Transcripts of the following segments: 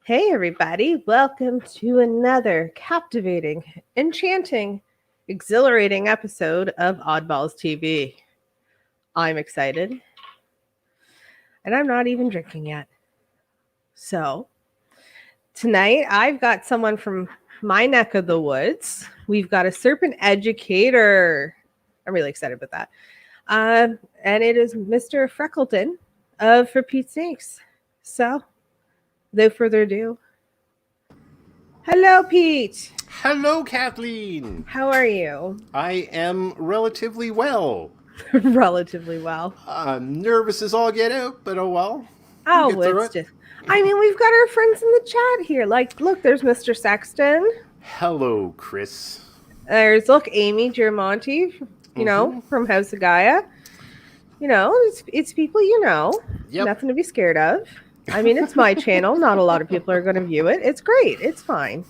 Hey, everybody, welcome to another captivating, enchanting, exhilarating episode of Oddballs TV. I'm excited, and I'm not even drinking yet. So, tonight I've got someone from my neck of the woods. We've got a serpent educator. I'm really excited about that. And it is Mr. Freckelton of For Pete's Snakes. So, without further ado, hello, Pete. Hello, Kathleen. How are you? I am relatively well. Relatively well. I'm nervous as all get out, but oh well. Oh, it's just. I mean, we've got our friends in the chat here. Like, look, there's Mr. Sexton. Hello, Chris. Look, Amy Giamonti, from House of Gaia. It's people you know. Yep. Nothing to be scared of. I mean, it's my channel. Not a lot of people are going to view it. It's great. It's fine.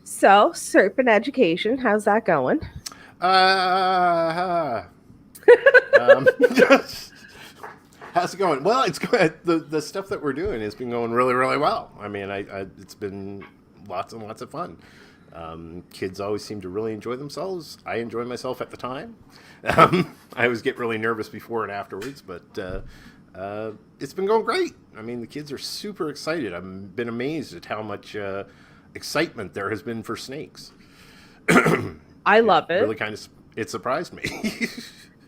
So, serpent education, how's that going? How's it going? Well, it's good. The stuff that we're doing has been going really, really well. I mean, it's been lots and lots of fun. Kids always seem to really enjoy themselves. I enjoy myself at the time. I always get really nervous before and afterwards, but it's been going great. I mean, the kids are super excited. I've been amazed at how much excitement there has been for snakes. I love it. Really it surprised me.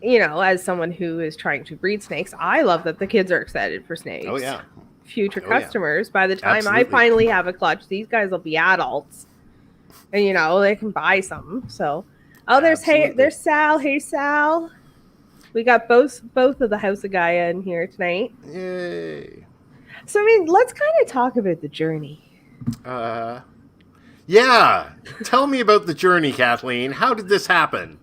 As someone who is trying to breed snakes, I love that the kids are excited for snakes. Oh, yeah. Future customers. Yeah. By the time Absolutely. I finally have a clutch, these guys will be adults. And, they can buy something. So, there's Sal. Hey, Sal. We got both of the House of Gaia in here tonight. Yay. So, I mean, let's kind of talk about the journey. Yeah. Tell me about the journey, Kathleen. How did this happen?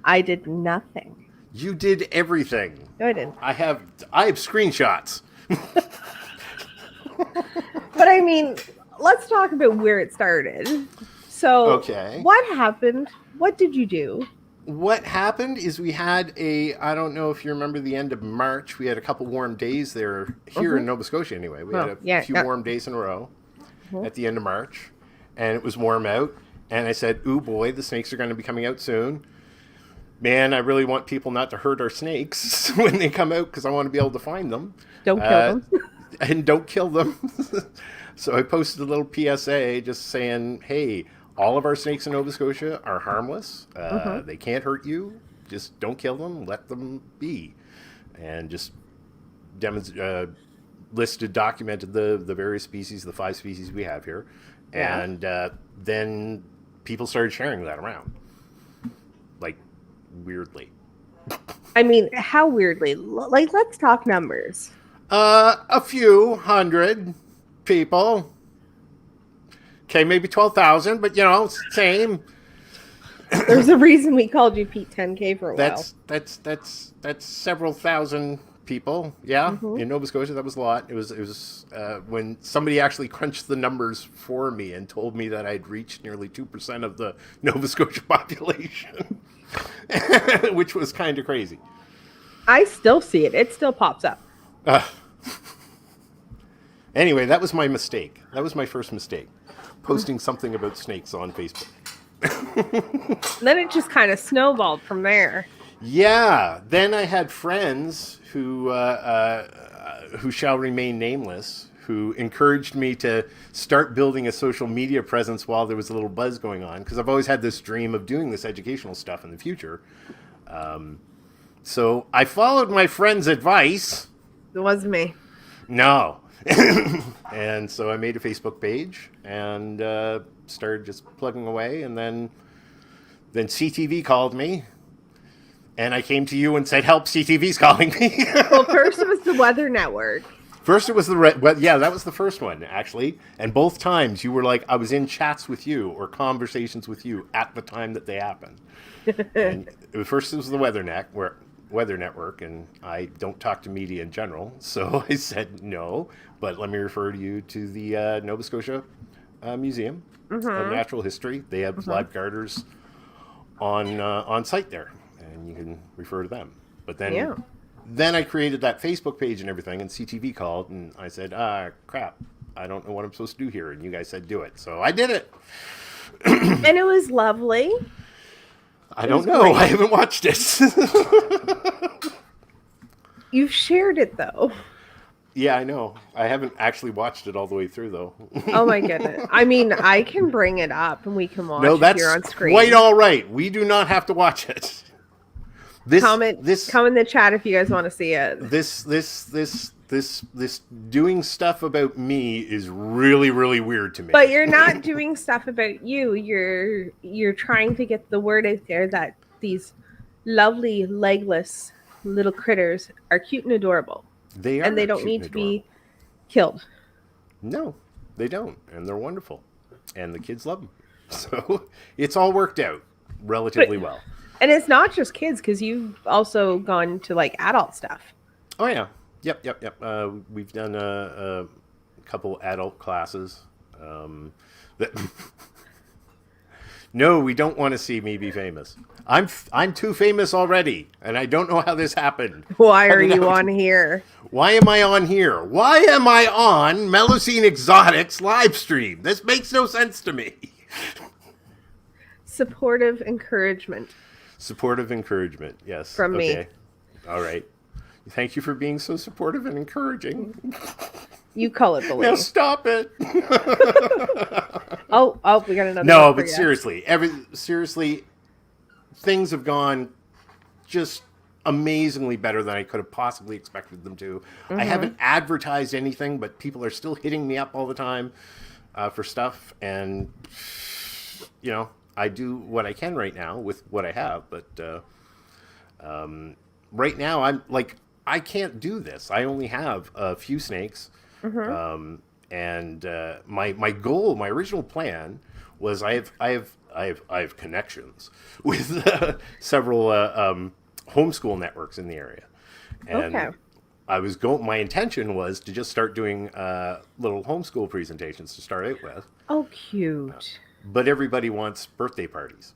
I did nothing. You did everything. No, I didn't. I have screenshots. But I mean, let's talk about where it started. So, okay. What happened? What did you do? What happened is we had I don't know if you remember the end of March, we had a couple warm days there, here in Nova Scotia anyway. We had a few warm days in a row at the end of March, and it was warm out. And I said, ooh boy, the snakes are going to be coming out soon. Man, I really want people not to hurt our snakes when they come out because I want to be able to find them. Don't kill them. And don't kill them. So I posted a little PSA just saying, hey, all of our snakes in Nova Scotia are harmless. They can't hurt you. Just don't kill them. Let them be. And just documented the various species, the 5 species we have here. Yeah. And then people started sharing that around. Like, weirdly. I mean, how weirdly? Like, let's talk numbers. A few hundred people. Okay, maybe 12,000, but same. There's a reason we called you Pete 10K for a while. That's several thousand people. Yeah, in Nova Scotia, that was a lot. It was when somebody actually crunched the numbers for me and told me that I'd reached nearly 2% of the Nova Scotia population, which was kind of crazy. I still see it. It still pops up. Anyway, that was my mistake. That was my first mistake. Posting something about snakes on Facebook. Then it just kind of snowballed from there. Yeah. Then I had friends who shall remain nameless, who encouraged me to start building a social media presence while there was a little buzz going on, because I've always had this dream of doing this educational stuff in the future. So I followed my friend's advice. It wasn't me. No. And so I made a Facebook page and started just plugging away. And then CTV called me. And I came to you and said, help, CTV's calling me. Well, first it was the Weather Network. First it was that was the first one, actually. And both times you were like, I was in chats with you or conversations with you at the time that they happened. And first it was the Weather Network, and I don't talk to media in general. So I said, no, but let me refer you to the Nova Scotia Museum of Natural History. They have live garters on site there, and you can refer to them. But then Then I created that Facebook page and everything, and CTV called, and I said, crap, I don't know what I'm supposed to do here. And you guys said do it. So I did it. And it was lovely. I don't know. Great. I haven't watched it. You've shared it, though. Yeah, I know. I haven't actually watched it all the way through, though. Oh, my goodness. I mean, I can bring it up, and we can watch it here on screen. Quite all right. We do not have to watch it. Comment in the chat if you guys want to see it. This doing stuff about me is really, really weird to me. But you're not doing stuff about you. You're trying to get the word out there that these lovely legless little critters are cute and adorable. They are, and they don't need to be killed. No, they don't, and they're wonderful, and the kids love them. So it's all worked out relatively well. And it's not just kids, because you've also gone to like adult stuff. Oh yeah, yep. We've done a couple adult classes. No, we don't want to see me be famous. I'm too famous already, and I don't know how this happened. Why are you on here? Why am I on here? Why am I on Melusine Exotic's live stream? This makes no sense to me. Supportive encouragement. Supportive encouragement, yes. From me. All right. Thank you for being so supportive and encouraging. You call it bullying. Now stop it. Oh, we got another. No, but seriously, things have gone just amazingly better than I could have possibly expected them to. Mm-hmm. I haven't advertised anything, but people are still hitting me up all the time for stuff, and you know, I do what I can right now with what I have, but right now I'm like, I can't do this. I only have a few snakes. Mm-hmm. And my goal, my original plan was I have connections with several homeschool networks in the area, and okay. My intention was to just start doing little homeschool presentations to start out with. Oh, cute! But everybody wants birthday parties,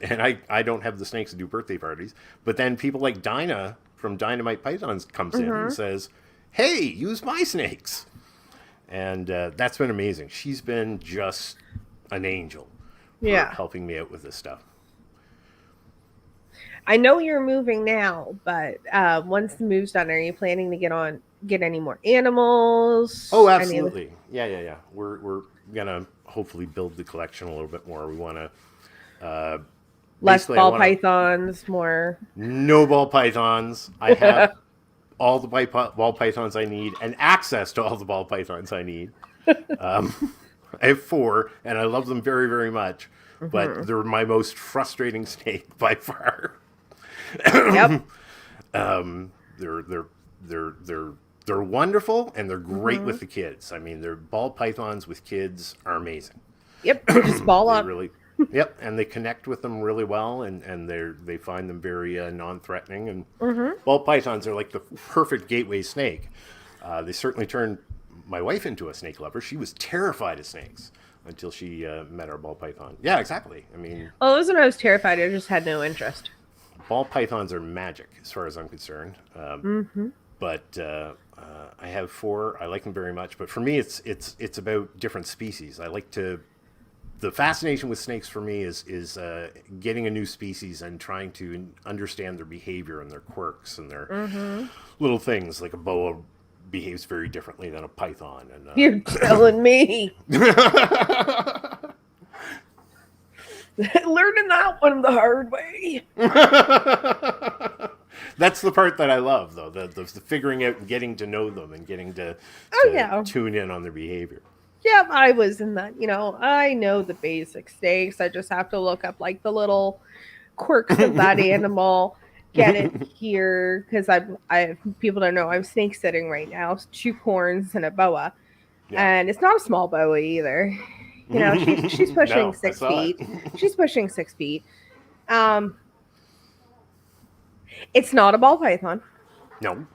and I don't have the snakes to do birthday parties. But then people like Dinah from Dynamite Pythons comes in and says, "Hey, use my snakes." And that's been amazing. She's been just an angel for helping me out with this stuff. I know you're moving now, but once the move's done, are you planning to get any more animals? Oh, absolutely. Yeah. We're gonna hopefully build the collection a little bit more. We want to less ball pythons, more. No ball pythons. I have all the ball pythons I need and access to all the ball pythons I need. I have 4, and I love them very, very much. Mm-hmm. But they're my most frustrating snake by far. Yep. They're wonderful, and they're great with the kids. I mean, their ball pythons with kids are amazing. Yep, they just ball up. Really, yep, and they connect with them really well, and they find them very non-threatening. And ball pythons are like the perfect gateway snake. They certainly turned my wife into a snake lover. She was terrified of snakes until she met our ball python. Yeah, exactly. I mean, well, it wasn't I was terrified. I just had no interest. Ball pythons are magic, as far as I'm concerned. But I have 4. I like them very much. But for me, it's about different species. I like to. The fascination with snakes for me is getting a new species and trying to understand their behavior and their quirks and their little things. Like a boa behaves very differently than a python. And you're telling me. Learning that one the hard way. That's the part that I love, though. The figuring out and getting to know them and getting to tune in on their behavior. Yeah, I was in that. I know the basic snakes. I just have to look up like the little quirks of that animal. Get it here because I people don't know I'm snake sitting right now. 2 corns and a boa, and it's not a small boa either. She's pushing 6 feet. She's pushing 6 feet. It's not a ball python. No.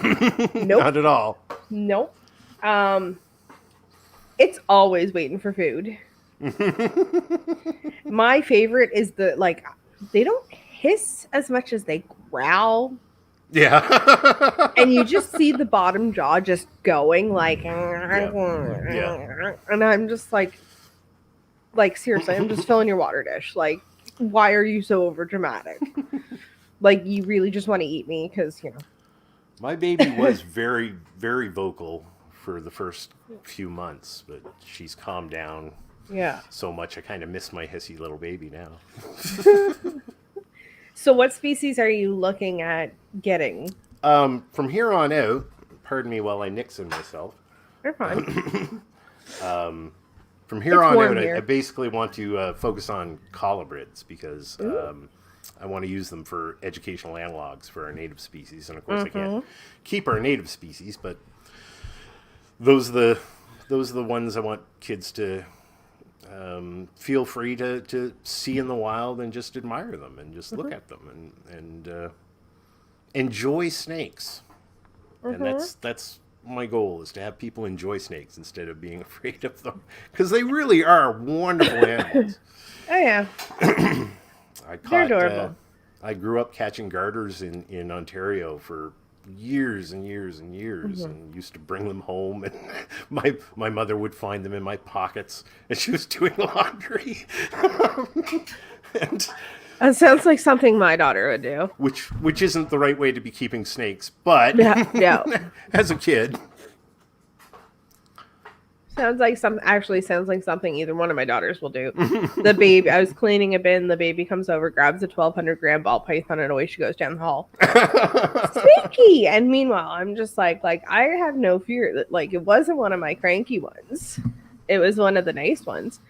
Nope. Not at all. Nope. It's always waiting for food. My favorite is they don't hiss as much as they growl. Yeah. And you just see the bottom jaw just going like, Yeah. and I'm just like seriously, I'm just filling your water dish. Like, why are you so over dramatic? Like, you really just want to eat me because My baby was very, very vocal for the first few months, but she's calmed down Yeah. so much. I kind of miss my hissy little baby now. So, what species are you looking at getting? From here on out, pardon me while I nixon myself. You're fine. From here It's on warm out, here. I basically want to focus on colubrids because I want to use them for educational analogs for our native species. And of course, I can't keep our native species, but those are the ones I want kids to feel free to see in the wild and just admire them and just look at them and enjoy snakes. And that's my goal, is to have people enjoy snakes instead of being afraid of them, because they really are wonderful animals. Oh yeah, they're adorable. I grew up catching garters in Ontario for years and years and years, and used to bring them home, and my mother would find them in my pockets, and she was doing laundry. And That sounds like something my daughter would do. which isn't the right way to be keeping snakes, but Yeah. as a kid, Sounds like something either one of my daughters will do. The baby, I was cleaning a bin. The baby comes over, grabs a 1,200-gram ball python, and away she goes down the hall. Sneaky. And meanwhile, I'm just like I have no fear that it wasn't one of my cranky ones. It was one of the nice ones,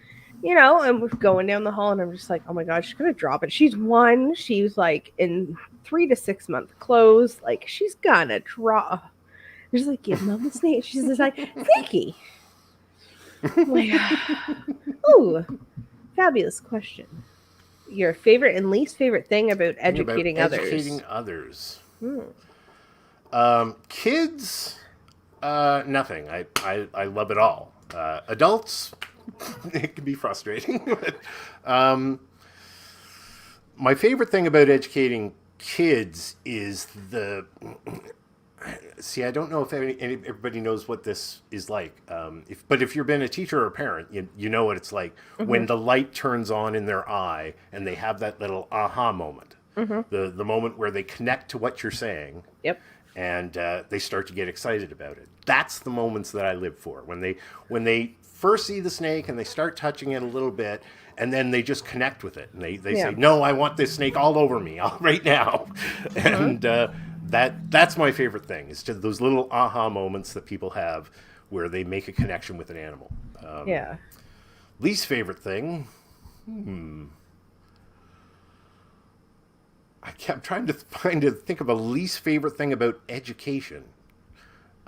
And we're going down the hall, and I'm just like, oh my god, she's gonna drop it. She's one. She's like in 3 to 6 month clothes. Like, she's gonna drop. She's like, give mom the snake. She's just like, sneaky. Like, oh, fabulous question. Your favorite and least favorite thing about educating others? Educating others. Kids, nothing. I love it all. Adults, it can be frustrating. But, my favorite thing about educating kids is see, I don't know if everybody knows what this is like. But if you've been a teacher or a parent, you know what it's like when the light turns on in their eye and they have that little aha moment. The moment where they connect to what you're saying. Yep. And they start to get excited about it. That's the moments that I live for. When they first see the snake and they start touching it a little bit, and then they just connect with it. And they say, no, I want this snake all over me right now. And that's my favorite thing, is to those little aha moments that people have where they make a connection with an animal. Yeah. Least favorite thing? I kept trying to think of a least favorite thing about education. It's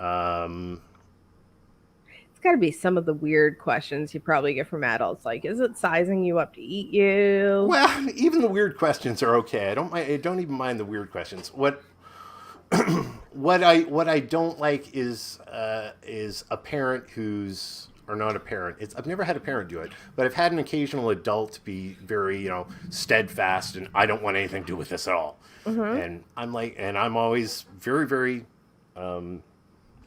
got to be some of the weird questions you probably get from adults. Like, is it sizing you up to eat you? Well, even the weird questions are okay. I don't even mind the weird questions. What I don't like is a parent who's, or not a parent. I've never had a parent do it, but I've had an occasional adult be very, steadfast, and I don't want anything to do with this at all. And I'm always very, very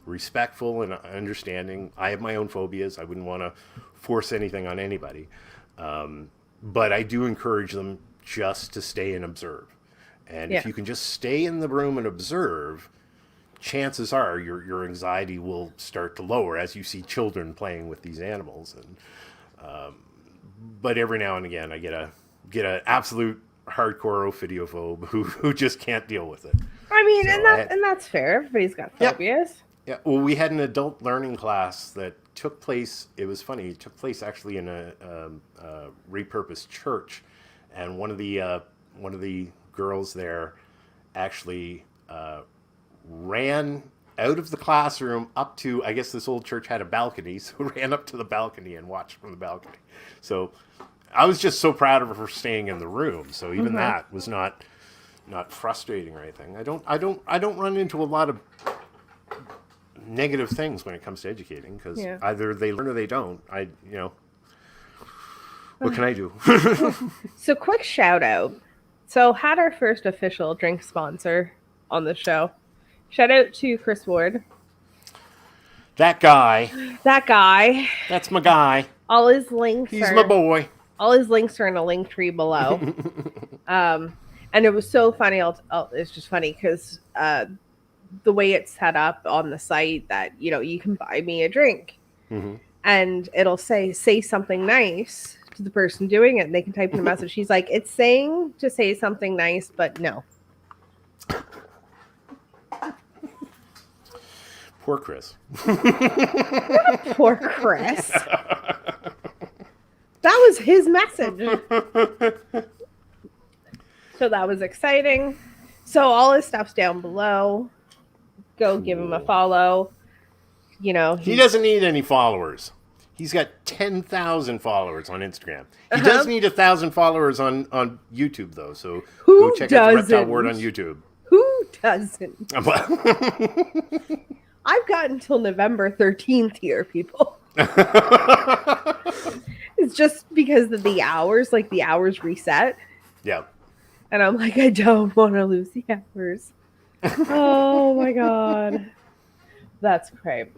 respectful and understanding. I have my own phobias. I wouldn't want to force anything on anybody. But I do encourage them just to stay and observe. And if you can just stay in the room and observe, chances are your anxiety will start to lower as you see children playing with these animals. And but every now and again, I get a absolute hardcore ophidiophobe who just can't deal with it. I mean, so and that's fair. Everybody's got phobias. Yeah. Well, we had an adult learning class that took place. It was funny. It took place actually in a repurposed church, and one of the girls there actually ran out of the classroom up to, I guess this old church had a balcony, so ran up to the balcony and watched from the balcony. So I was just so proud of her for staying in the room. So even that was not frustrating or anything. I don't run into a lot of negative things when it comes to educating, because either they learn or they don't. What can I do? So quick shout out. So had our first official drink sponsor on the show. Shout out to Chris Ward. That guy. That guy. That's my guy. All his links He's my boy. All his links are in a link tree below. And it was so funny. It's just funny because the way it's set up on the site that, you can buy me a drink. Mm-hmm. And it'll say something nice to the person doing it. And they can type in a message. He's like, it's saying to say something nice, but no. Poor Chris. Poor Chris. That was his message. So that was exciting. So all his stuff's down below. Go give him a follow. He doesn't need any followers. He's got 10,000 followers on Instagram. He does need 1,000 followers on YouTube, though. So go check out the Reptile Word on YouTube. Who doesn't? I've got until November 13th here, people. It's just because of the hours, the hours reset. Yeah. And I'm like, I don't want to lose the hours. Oh my God. That's great.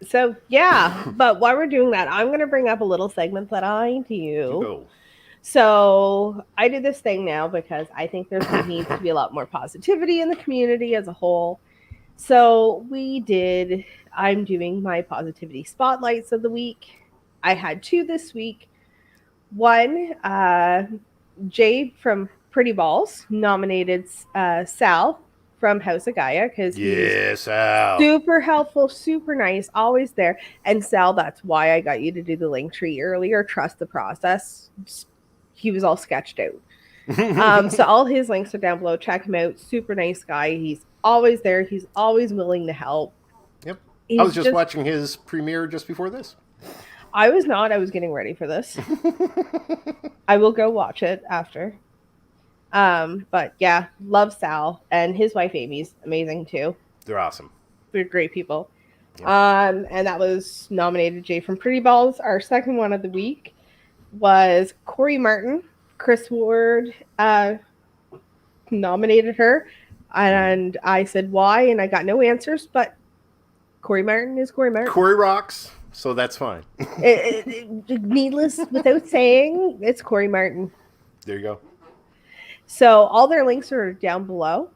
So, yeah. But while we're doing that, I'm going to bring up a little segment that I do. Go. So I do this thing now because I think there needs to be a lot more positivity in the community as a whole. So I'm doing my positivity spotlights of the week. I had 2 this week. One, Jade from Pretty Balls nominated Sal from House of Gaia because he's super helpful, super nice, always there. And Sal, that's why I got you to do the link tree earlier. Trust the process. He was all sketched out. So all his links are down below. Check him out. Super nice guy. He's always there. He's always willing to help. Yep. I was just watching his premiere just before this. I was not. I was getting ready for this. I will go watch it after. But yeah, love Sal, and his wife Amy's amazing too. They're awesome. They're great people. Yep. And that was nominated Jay from Pretty Balls. Our second one of the week was Kori Martin. Chris Ward nominated her, and I said why, and I got no answers, but Kori Martin is Kori Martin. Kori rocks, so that's fine. Needless without saying, it's Kori Martin. There you go. So all their links are down below.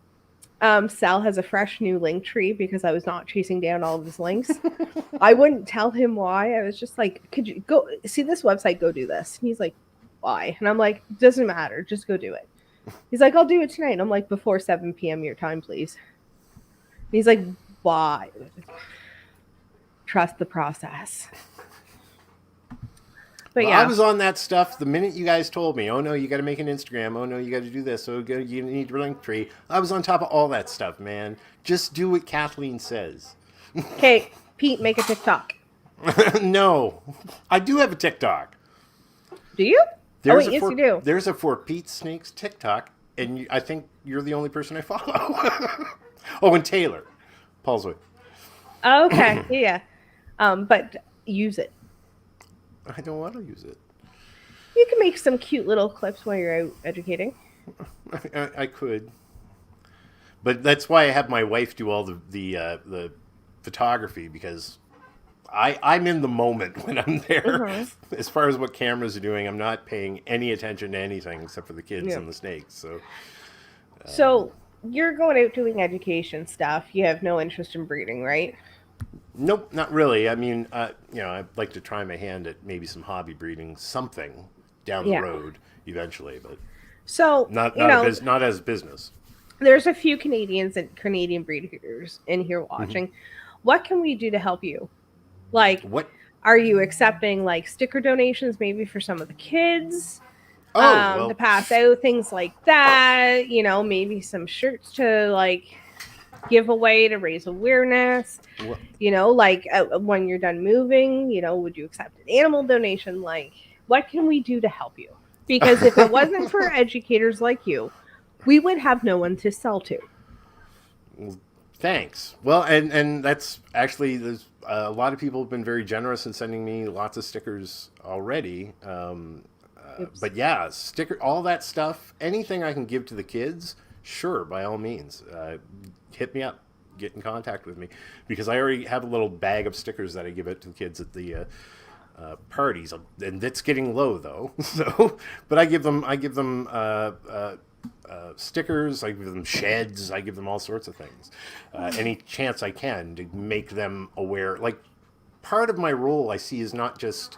Sal has a fresh new link tree because I was not chasing down all of his links. I wouldn't tell him why. I was just like, could you go see this website? Go do this. And he's like, why? And I'm like, doesn't matter. Just go do it. He's like, I'll do it tonight. And I'm like, before 7 p.m. your time, please. And he's like, why? Trust the process. But yeah, I was on that stuff the minute you guys told me, oh no, you got to make an Instagram. Oh no, you got to do this. Oh, you need a link tree. I was on top of all that stuff, man. Just do what Kathleen says. Okay, Pete, make a TikTok. No, I do have a TikTok. Do you? Yes, you do. There's a For Pete Snakes TikTok, and I think you're the only person I follow. Oh, and Taylor, Paul's wife. Okay, yeah. But use it. I don't want to use it. You can make some cute little clips while you're out educating. I could, but that's why I have my wife do all the photography, because I'm in the moment when I'm there. Mm-hmm. As far as what cameras are doing, I'm not paying any attention to anything except for the kids and the snakes. So you're going out doing education stuff. You have no interest in breeding, right? Nope, not really. I mean, I'd like to try my hand at maybe some hobby breeding, something down the road eventually, but not as business. There's a few Canadian breeders in here watching. Mm-hmm. What can we do to help you? Like, what are you accepting? Like sticker donations, maybe for some of the kids. To pass out, things like that. Maybe some shirts to give away to raise awareness. What? When you're done moving, would you accept an animal donation? What can we do to help you? Because if it wasn't for educators like you, we would have no one to sell to. Thanks. Well, and that's actually, there's a lot of people have been very generous in sending me lots of stickers already. But yeah, all that stuff, anything I can give to the kids sure, by all means, hit me up, get in contact with me, because I already have a little bag of stickers that I give out to the kids at the parties, and it's getting low though. So, but I give them stickers, I give them sheds, I give them all sorts of things, any chance I can to make them aware. Like, part of my role I see is not just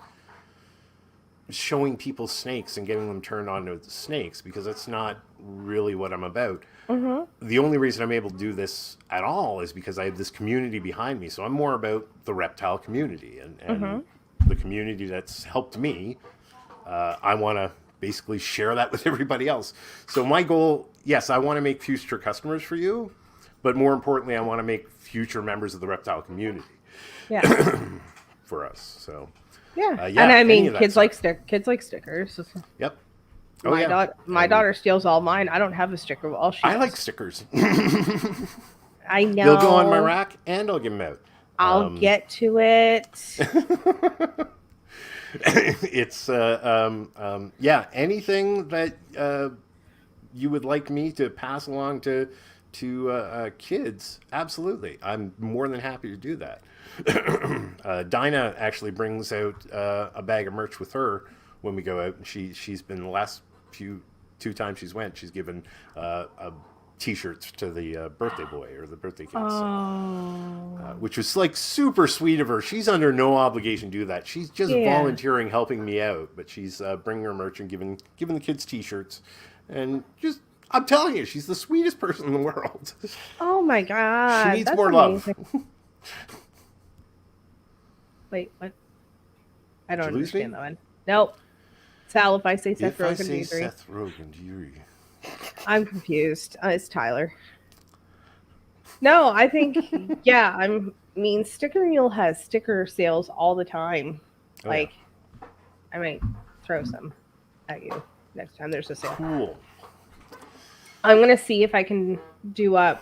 showing people snakes and getting them turned on to snakes, because that's not really what I'm about. The only reason I'm able to do this at all is because I have this community behind me. So I'm more about the reptile community and the community that's helped me. I want to basically share that with everybody else. So my goal, yes, I want to make future customers for you, but more importantly, I want to make future members of the reptile community for us. So and I mean, kids like stickers. Yep. My daughter steals all mine. I don't have a sticker wall. I like stickers. I know. They'll go on my rack, and I'll give them out. I'll get to it. It's anything that you would like me to pass along to kids, absolutely. I'm more than happy to do that. Dinah actually brings out a bag of merch with her when we go out, and she's been the last two times she's went, she's given T-shirts to the birthday boy or the birthday kids, which was like super sweet of her. She's under no obligation to do that. She's just volunteering, helping me out, but she's bringing her merch and giving the kids T-shirts, and just, I'm telling you, she's the sweetest person in the world. Oh my God, she needs more love. Wait, what? I don't understand that one. Nope. Sal, if I say Seth Rogen, do you agree? Seth Rogen, do you agree? I'm confused. It's Tyler. No, I think, I mean, Sticker Mule has sticker sales all the time. I might throw some at you next time there's a sale. Cool. I'm going to see if I can do up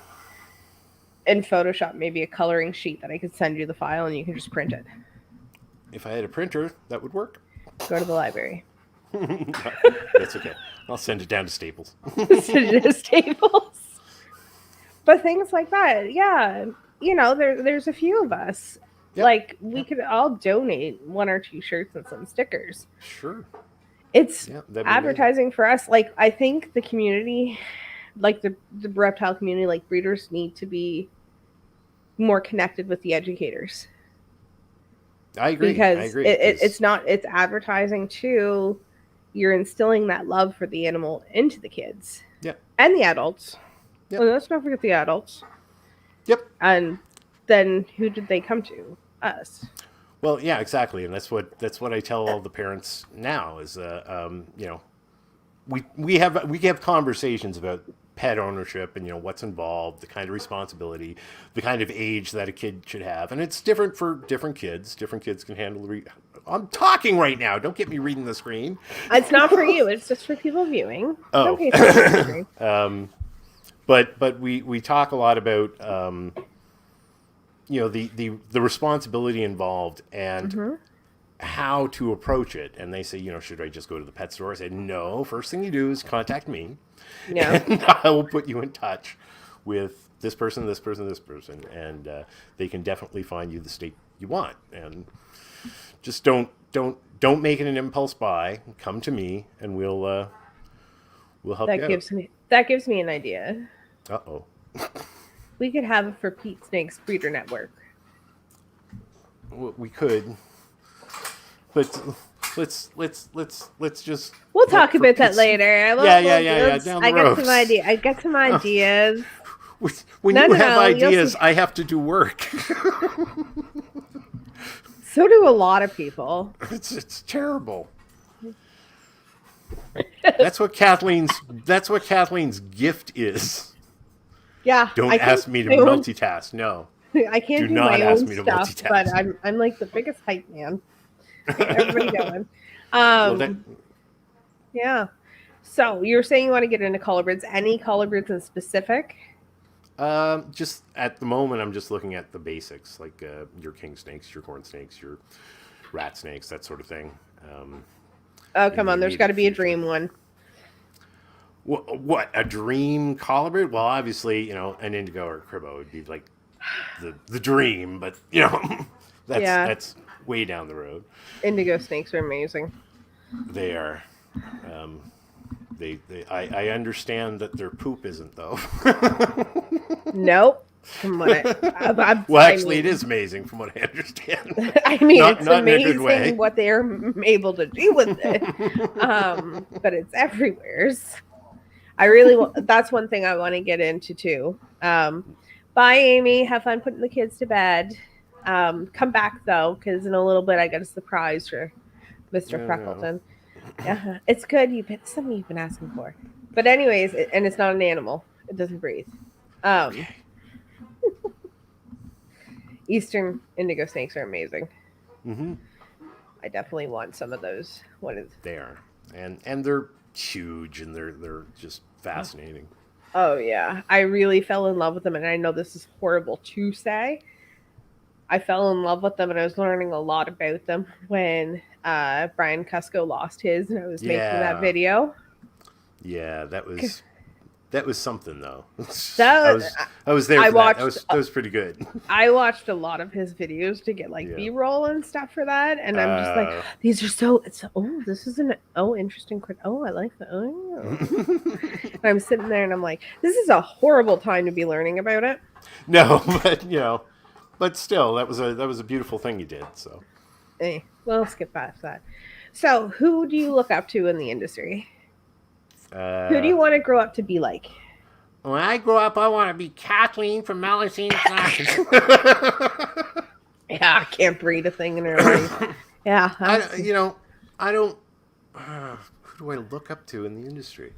in Photoshop maybe a coloring sheet that I could send you the file and you can just print it. If I had a printer, that would work. Go to the library. That's okay. I'll send it down to Staples. Send it to Staples. But things like that, there's a few of us. Yep. Like, we could all donate 1 or 2 shirts and some stickers. Sure. It's advertising for us. Like, I think the community, like the reptile community, like breeders, need to be more connected with the educators. I agree. Because it's advertising too. You're instilling that love for the animal into the kids. Yep. And the adults. Yep. Well, let's not forget the adults. Yep. And then who did they come to? Us. Well, yeah, exactly. And that's what I tell all the parents now is, we have conversations about pet ownership and what's involved, the kind of responsibility, the kind of age that a kid should have, and it's different for different kids. Different kids can handle I'm talking right now. Don't get me reading the screen. It's not for you. It's just for people viewing. Oh. Okay. But we talk a lot about the responsibility involved and how to approach it. And they say, should I just go to the pet store? I say, no. First thing you do is contact me. Yeah. And I will put you in touch with this person, and they can definitely find you the state you want. And just don't make it an impulse buy. Come to me, and we'll help you out. That gives me an idea. Uh-oh. We could have it for Pete Snake's Breeder Network. We could, but let's just. We'll talk about that later. Yeah. Down the road. I got some ideas. When you have ideas, I have to do work. So do a lot of people. It's terrible. That's what Kathleen's gift is. Yeah. Don't ask me to multitask. No. I can't do my own stuff, but I'm like the biggest hype man. Everybody going. Yeah. So you're saying you want to get into colorbreeds. Any colorbreeds in specific? Just at the moment, I'm just looking at the basics, like your king snakes, your corn snakes, your rat snakes, that sort of thing. Oh, come on. There's got to be a dream one. What, a dream colibrid? Well, obviously, an indigo or a cribbo would be like the dream, but Yeah. that's way down the road. Indigo snakes are amazing. They are. I understand that their poop isn't though. Nope. From what Well, actually, it is amazing from what I understand. I mean, Not- it's not in a good way. amazing what they're able to do with it. But it's everywhere. I really that's one thing I want to get into too. Bye, Amy. Have fun putting the kids to bed. Come back though, because in a little bit I got a surprise for Mr. No. Freckelton. Yeah, it's good. Something you've been asking for. But anyways, and it's not an animal. It doesn't breathe. Eastern indigo snakes are amazing. Mm-hmm. I definitely want some of those. They are, and they're huge, and they're just fascinating. Oh yeah, I really fell in love with them, and I know this is horrible to say. I fell in love with them, and I was learning a lot about them when Brian Cusco lost his, and I was making that video. Yeah, that was something though. I was there. That was pretty good. I watched a lot of his videos to get B-roll and stuff for that, and I'm just like, these are this is interesting. I like that. And I'm sitting there and I'm like, this is a horrible time to be learning about it. No, but still, that was a beautiful thing you did. So, we'll skip past that. So, who do you look up to in the industry? Who do you want to grow up to be like? When I grow up, I want to be Kathleen from Melusine Exotic. Yeah, I can't breathe a thing in her life. Yeah. I don't. Who do I look up to in the industry?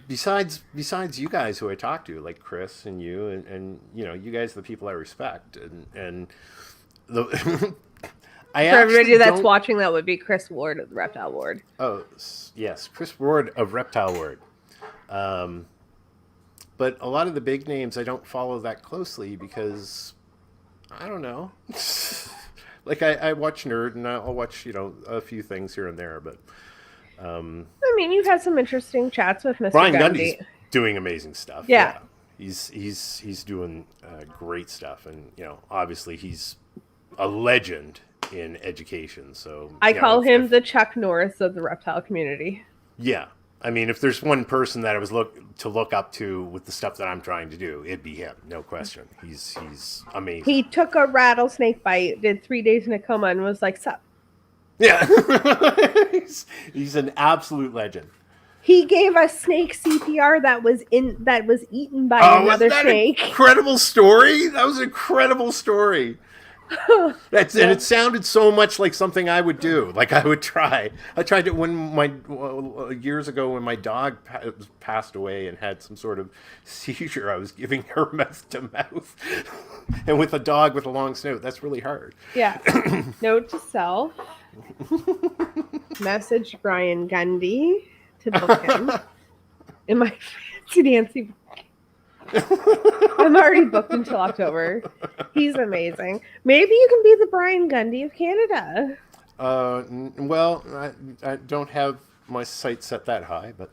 Besides you guys who I talk to, like Chris and you, and you guys are the people I respect, and the. For everybody that's watching, that would be Chris Ward of the Reptile Ward. Oh, yes. Chris Ward of Reptile Ward. But a lot of the big names I don't follow that closely because, I don't know. Like, I watch Nerd, and I'll watch, a few things here and there, but... I mean, you've had some interesting chats with Mr. Brian Gundy. Gundy's doing amazing stuff. Yeah. He's doing great stuff, and, obviously he's a legend in education, so I call him the Chuck Norris of the reptile community. Yeah, I mean, if there's one person that I was look up to with the stuff that I'm trying to do, it'd be him, no question. He's amazing. He took a rattlesnake bite, did 3 days in a coma, and was like, "Sup." Yeah, he's an absolute legend. He gave a snake CPR that was eaten by another snake. Incredible story. That was an incredible story. And it sounded so much like something I would do. Like I would try. I tried it years ago when my dog passed away and had some sort of seizure. I was giving her mouth to mouth, and with a dog with a long snout, that's really hard. Yeah. Note to self: message Brian Gundy to book him in my fancy Nancy book. I'm already booked until October. He's amazing. Maybe you can be the Brian Gundy of Canada. Well, I don't have my sights set that high, but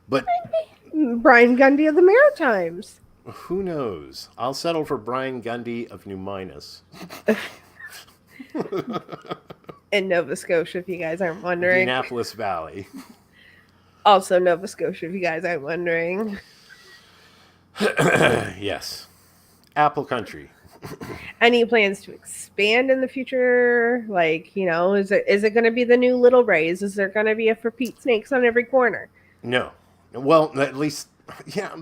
Brian Gundy of the Maritimes. Who knows? I'll settle for Brian Gundy of New Minas. In Nova Scotia, if you guys aren't wondering. Indianapolis Valley. Also Nova Scotia, if you guys aren't wondering. Yes. Apple Country. Any plans to expand in the future? Like, is it going to be the new Little Rays? Is there going to be a For Pete Snakes on every corner? No. Well, at least, yeah.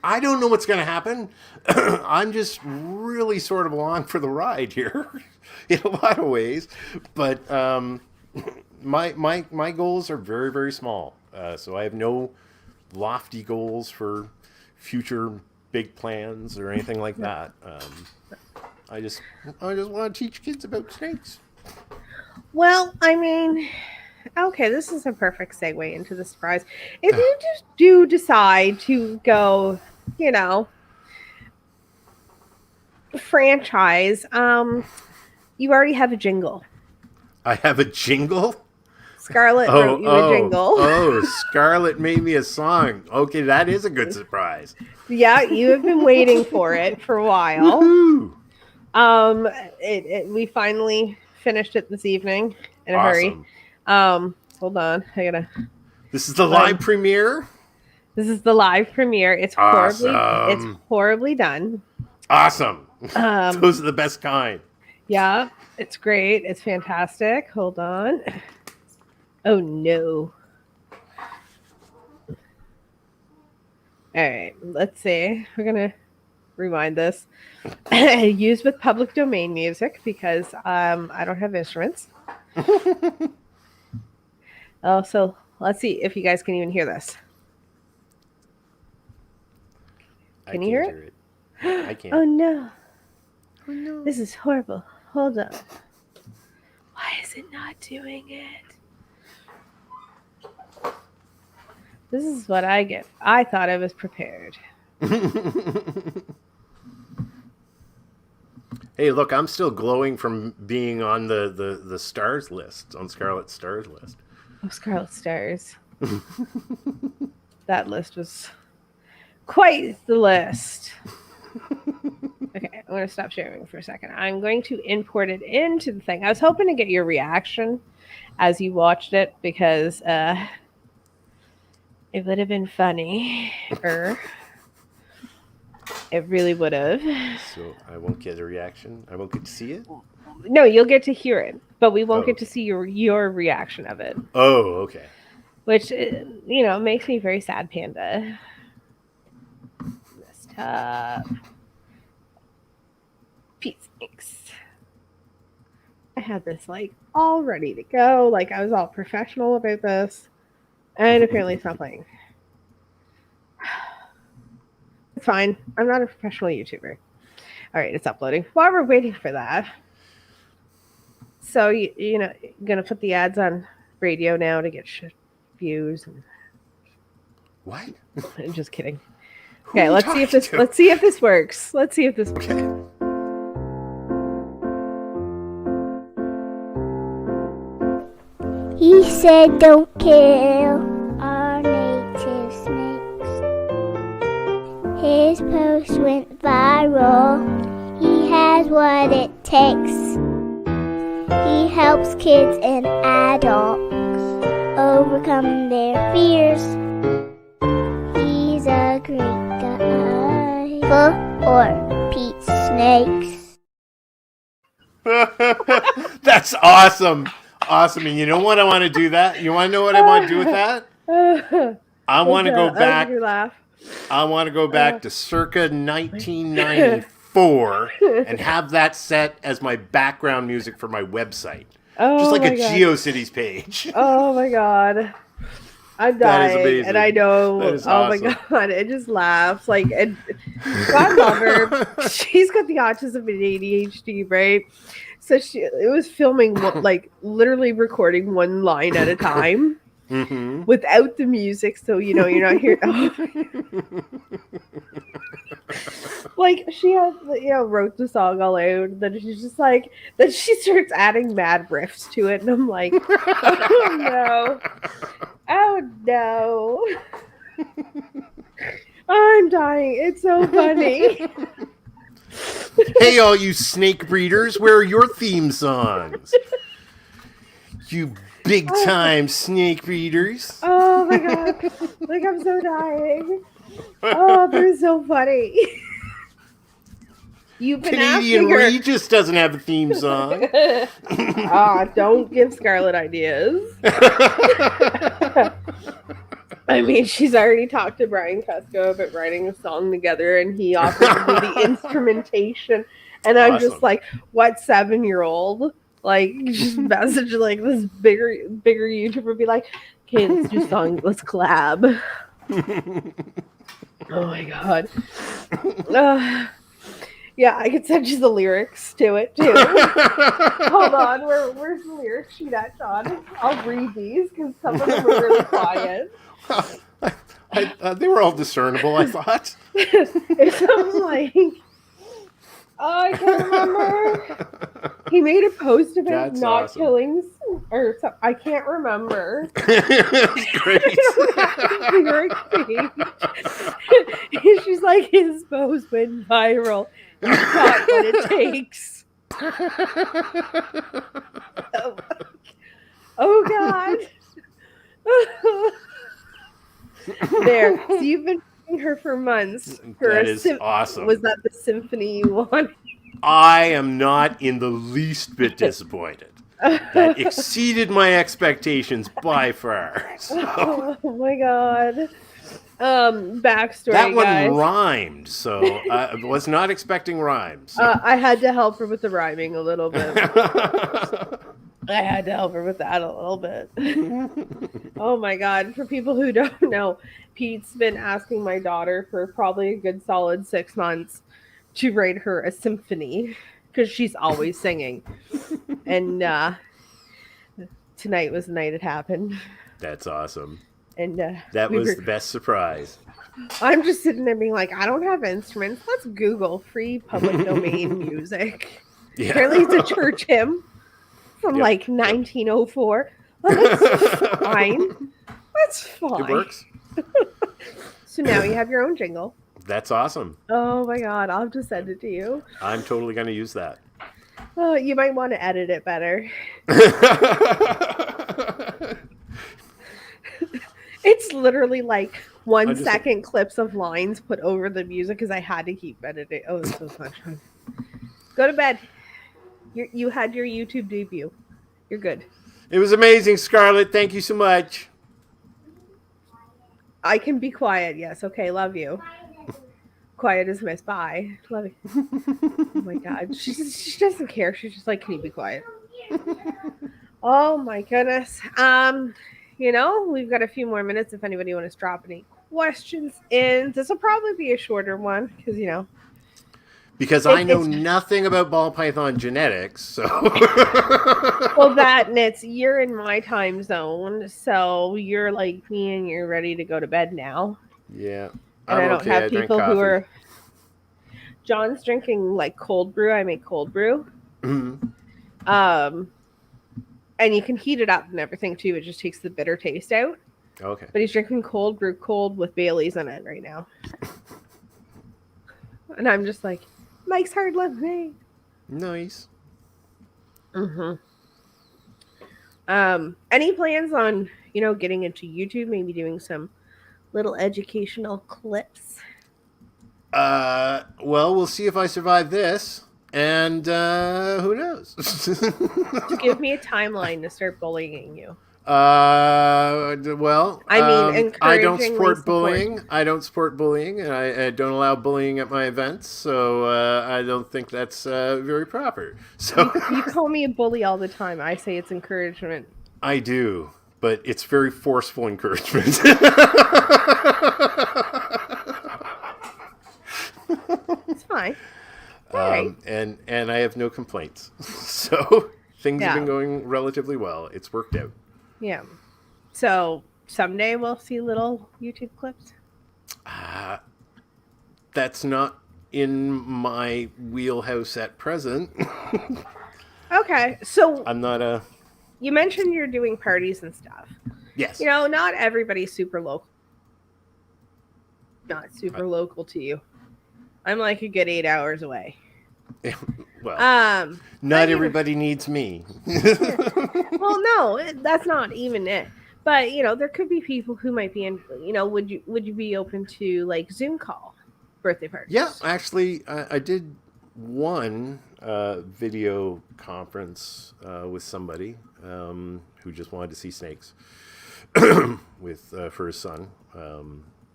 I don't know what's going to happen. I'm just really sort of along for the ride here in a lot of ways. But my goals are very, very small. So I have no lofty goals for future big plans or anything like that. I just want to teach kids about snakes. Well, I mean, okay, this is a perfect segue into the surprise. If you just do decide to go, franchise, you already have a jingle. I have a jingle? Scarlett wrote you a jingle. Oh, Scarlett made me a song. Okay, that is a good surprise. Yeah, you have been waiting for it for a while. Woo-hoo. We finally finished it this evening in a Awesome. hurry. Hold on, This is the live premiere. This is the live premiere. It's Awesome. horribly done. Awesome. Those are the best kind. Yeah, it's great. It's fantastic. Hold on. Oh no. All right, let's see. We're gonna rewind this. Used with public domain music because I don't have instruments. Oh, so let's see if you guys can even hear this. Can you hear it? I can't. Oh no. Oh no. This is horrible. Hold on. Why is it not doing it? This is what I get. I thought I was prepared. Hey, look, I'm still glowing from being on the stars list, on Scarlet's stars list. Oh, Scarlet Stars. That list was quite the list. Okay, I'm going to stop sharing for a second. I'm going to import it into the thing. I was hoping to get your reaction as you watched it because it would have been funny. It really would have. So I won't get a reaction? I won't get to see it? No, you'll get to hear it, but we won't get okay. to see your reaction of it. Oh, okay. Which, makes me very sad, Panda. Messed up. Peace. Thanks. I had this, all ready to go. I was all professional about this. And apparently it's not playing. It's fine. I'm not a professional YouTuber. All right, it's uploading. While we're waiting for that. So, going to put the ads on radio now to get views. What? I'm just kidding. Okay, let's see if this works. Let's see if this works. Okay. He said don't kill our native snakes. His post went viral. He has what it takes. He helps kids and adults overcome their fears. He's a great guy. Full or Pete Snakes. That's awesome. Awesome. And you know what I want to do that? You want to know what I want to do with that? I want to go back. I want to go back to circa 1994 and have that set as my background music for my website. Just like a GeoCities page. Oh my god. I'm dying. That is amazing. And I know. Awesome. My god. It just laughs. And God love her. She's got the autism and ADHD, right? So it was filming, literally recording one line at a time. Mm-hmm. Without the music, so you're not hearing. She had, wrote the song all out. Then she's just then she starts adding mad riffs to it, and I'm like, oh no, I'm dying. It's so funny. Hey, all you snake breeders, where are your theme songs? You big time snake breeders. Oh my god. I'm so dying. Oh, they're so funny. You've been Canadian asking her. Regis doesn't have a theme song. Don't give Scarlett ideas. I mean, she's already talked to Brian Cusco about writing a song together, and he offered to do the instrumentation. And I'm Awesome. just like, what 7-year-old? Just message this bigger YouTuber, be like, okay, let's do a song, let's collab. Oh my god. Yeah, I could send you the lyrics to it too. Hold on, where's the lyrics sheet at, Sean? I'll read these because some of them are really quiet. They were all discernible, I thought. It's something I can't remember. He made a post about That's not awesome. killing or something. I can't remember. Great. She's like, his post went viral. You've got what it takes. Oh God. There. So you've been paying her for months. That is awesome. Was that the symphony you wanted? I am not in the least bit disappointed. That exceeded my expectations by far. So. Oh my God. Backstory. That one guys. rhymed, so I was not expecting rhymes. So. I had to help her with the rhyming a little bit. I had to help her with that a little bit. Oh my God. For people who don't know, Pete's been asking my daughter for probably a good solid 6 months to write her a symphony because she's always singing. And tonight was the night it happened. That's awesome. And that was the best surprise. I'm just sitting there being like, I don't have instruments. Let's Google free public domain music. Yeah. Apparently it's a church hymn from like 1904. Well, that's fine. That's fine. It works. So now you have your own jingle. That's awesome. Oh my God, I'll have to send it to you. I'm totally going to use that. Oh, you might want to edit it better. It's literally like 1 second clips of lines put over the music because I had to keep editing. Oh, it's so much fun. Go to bed. You had your YouTube debut. You're good. It was amazing, Scarlett. Thank you so much. I can be quiet. Yes. Okay. Love you. Quiet as miss. Bye. Love you. Oh my God. She doesn't care. She's just like, can you be quiet? Oh my goodness. We've got a few more minutes if anybody wants to drop any questions in. This will probably be a shorter one because, Because I know nothing about ball python genetics, so. Well, you're in my time zone, so you're like me and you're ready to go to bed now. Yeah. And I don't have people who are. John's drinking like cold brew. I make cold brew. Mm-hmm. And you can heat it up and everything too. It just takes the bitter taste out. Okay. But he's drinking cold brew cold with Bailey's in it right now. And I'm just like, Mike's hard lemonade. Nice. Mm-hmm. Any plans on, getting into YouTube, maybe doing some little educational clips? Well, we'll see if I survive this. And who knows? Give me a timeline to start bullying you. Well, I don't support bullying. I don't support bullying, and I don't allow bullying at my events. So I don't think that's very proper. So you call me a bully all the time. I say it's encouragement. I do, but it's very forceful encouragement. It's fine. Right. And I have no complaints. So things have been going relatively well. It's worked out. Yeah. So someday we'll see little YouTube clips. That's not in my wheelhouse at present. Okay. So I'm not a... You mentioned you're doing parties and stuff. Yes. Not everybody's super local. Not super local to you. I'm like a good 8 hours away. Well, not everybody needs me. Well, no, that's not even it. But there could be people who might be in. Would you be open to like Zoom call birthday parties? Yeah, actually, I did one video conference with somebody who just wanted to see snakes with for his son.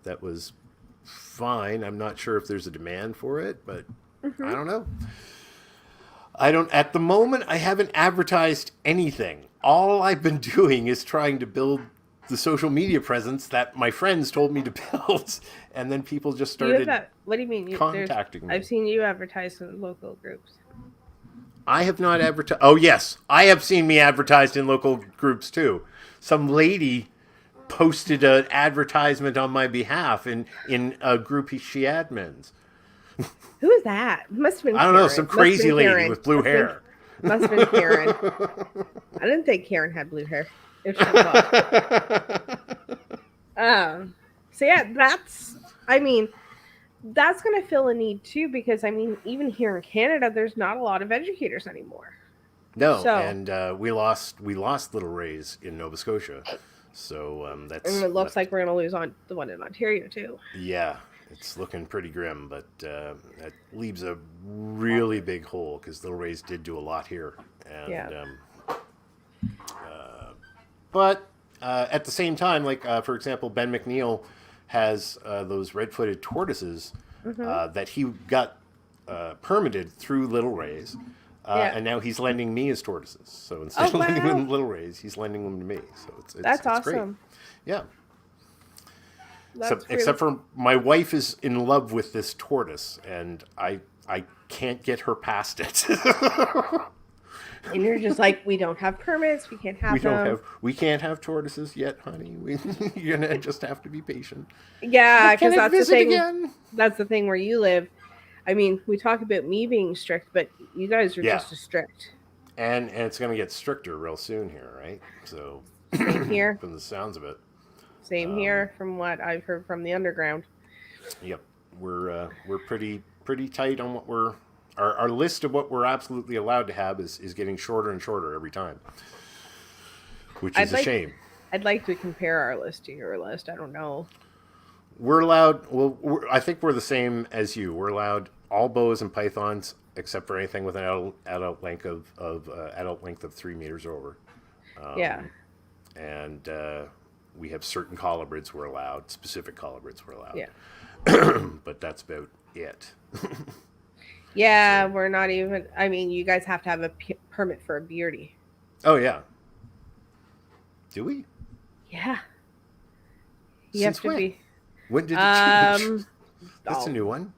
That was fine. I'm not sure if there's a demand for it, but I don't know. At the moment, I haven't advertised anything. All I've been doing is trying to build the social media presence that my friends told me to build, and then people just started what do you mean? contacting me. I've seen you advertise in local groups. I have not advertised. Oh, yes. I have seen me advertised in local groups, too. Some lady posted an advertisement on my behalf in a group she admins. Who is that? Must have been I don't know, some crazy lady with blue hair. Must have been Karen. I didn't think Karen had blue hair. If she was. So yeah, that's going to fill a need too, because even here in Canada, there's not a lot of educators anymore. No, and we lost Little Rays in Nova Scotia, so that's. And it looks like we're going to lose on the one in Ontario too. Yeah, it's looking pretty grim, but that leaves a really big hole because Little Rays did do a lot here, and but at the same time, like for example, Ben McNeil has those red-footed tortoises that he got permitted through Little Rays. And now he's lending me his tortoises. So instead of lending them Little Rays, he's lending them to me. So it's awesome. Great. Yeah. Except for my wife is in love with this tortoise, and I can't get her past it. And you're just like, we don't have permits. We can't have them. We can't have tortoises yet, honey. You're gonna just have to be patient. Yeah, because that's the thing. Again? That's the thing where you live. We talk about me being strict, but you guys are just as strict. And it's going to get stricter real soon here, right? So same here. From the sounds of it. Same here, from what I've heard from the underground. Yep, we're pretty tight on what our list of what we're absolutely allowed to have is getting shorter and shorter every time, which is a shame. I'd like to compare our list to your list. I don't know. We're allowed. Well, I think we're the same as you. We're allowed all boas and pythons except for anything with an adult length of 3 meters or over. And we have certain colibrids we're allowed. Specific colibrids we're allowed. Yeah. But that's about it. Yeah, so. We're not even. You guys have to have a permit for a beardy. Oh yeah. Do we? Yeah. You Since have to when? be. When did it change? That's a new one.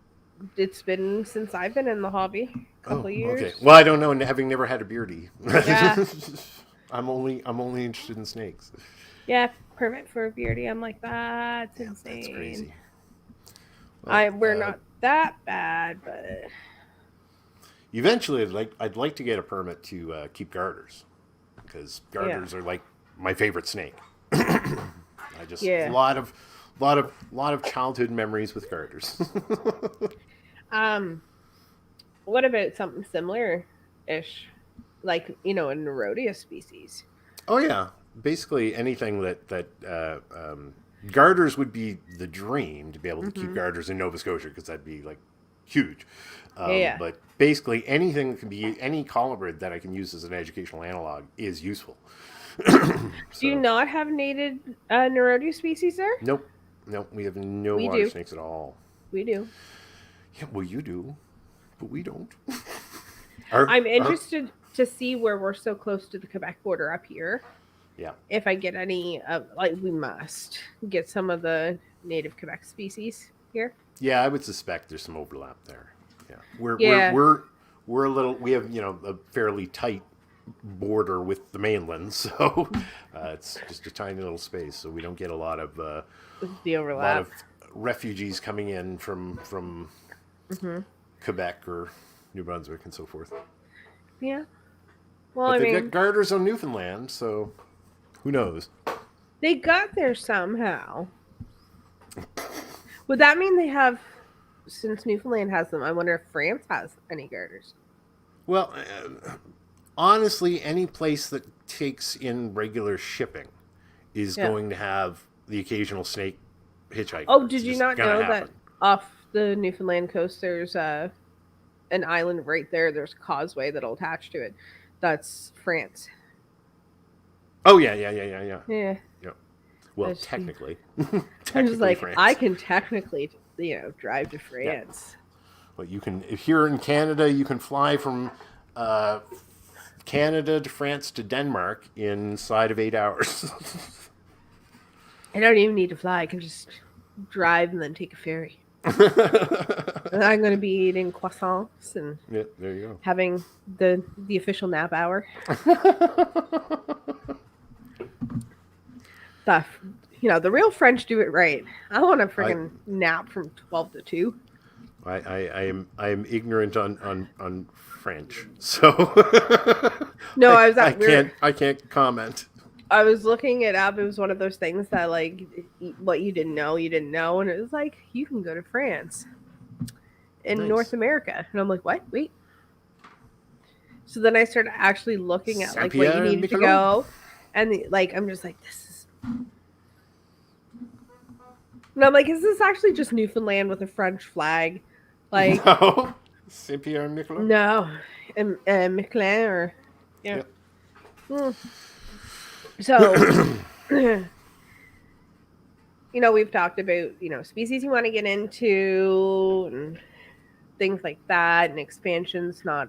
It's been since I've been in the hobby. A couple of years. Okay. Well, I don't know, having never had a beardy. Yeah. I'm only interested in snakes. Yeah, permit for a beardy. I'm like, that's insane. That's crazy. Well, we're not that bad, but eventually, I'd like to get a permit to keep garters, because garters are like my favorite snake. A lot of childhood memories with garters. What about something similar-ish, like a Nerodia species? Oh yeah, basically anything that garters would be the dream, to be able to keep garters in Nova Scotia, because that'd be like huge. But basically anything that can be any colibrid that I can use as an educational analog is useful. Do you not have native Nerodia species there? Nope, we have no water snakes at all. We do. Yeah, well, you do, but we don't. I'm interested to see where we're so close to the Quebec border up here. Yeah. If I get any, we must get some of the native Quebec species here. Yeah, I would suspect there's some overlap there. Yeah, we're a little. We have a fairly tight border with the mainland, so it's just a tiny little space, so we don't get a lot of the overlap. A lot of refugees coming in from Quebec or New Brunswick and so forth. Yeah. Well, but they've got garters on Newfoundland, so who knows? They got there somehow. Would that mean they have, since Newfoundland has them, I wonder if France has any garters? Well, honestly, any place that takes in regular shipping is going to have the occasional snake hitchhiker. Oh, did you not know that off the Newfoundland coast there's an island right there? There's a causeway that'll attach to it. That's France. Oh, yeah. Well, technically. I'm just like, France. I can technically, drive to France. Yeah. Well, you can, if you're in Canada, you can fly from Canada to France to Denmark inside of 8 hours. I don't even need to fly. I can just drive and then take a ferry. And I'm going to be eating croissants and there you go. Having the official nap hour. The real French do it right. I want a freaking nap from 12 to 2. I am ignorant on French, so No, I can't comment. I was looking it up. It was one of those things that, like, what you didn't know, and it was like, you can go to France in Nice. North America, and I'm like, what? Wait. So then I started actually looking at like what you needed to go, and I'm just like, this is. And I'm like, is this actually just Newfoundland with a French flag? Like, no, Saint-Pierre and Miquelon. No, Miquelon or yeah. Yep. So, we've talked about species you want to get into and things like that, and expansions not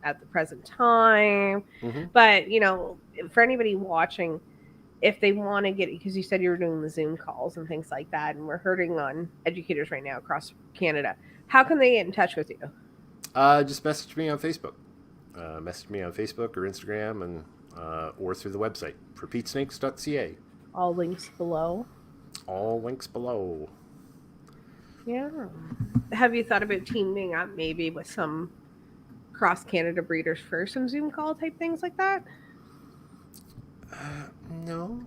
at the present time. Mm-hmm. But for anybody watching, if they want to get, because you said you were doing the Zoom calls and things like that, and we're hurting on educators right now across Canada, how can they get in touch with you? Just message me on Facebook. Message me on Facebook or Instagram, and or through the website, repeatsnakes.ca. All links below. All links below. Yeah. Have you thought about teaming up maybe with some cross Canada breeders for some Zoom call type things like that? No.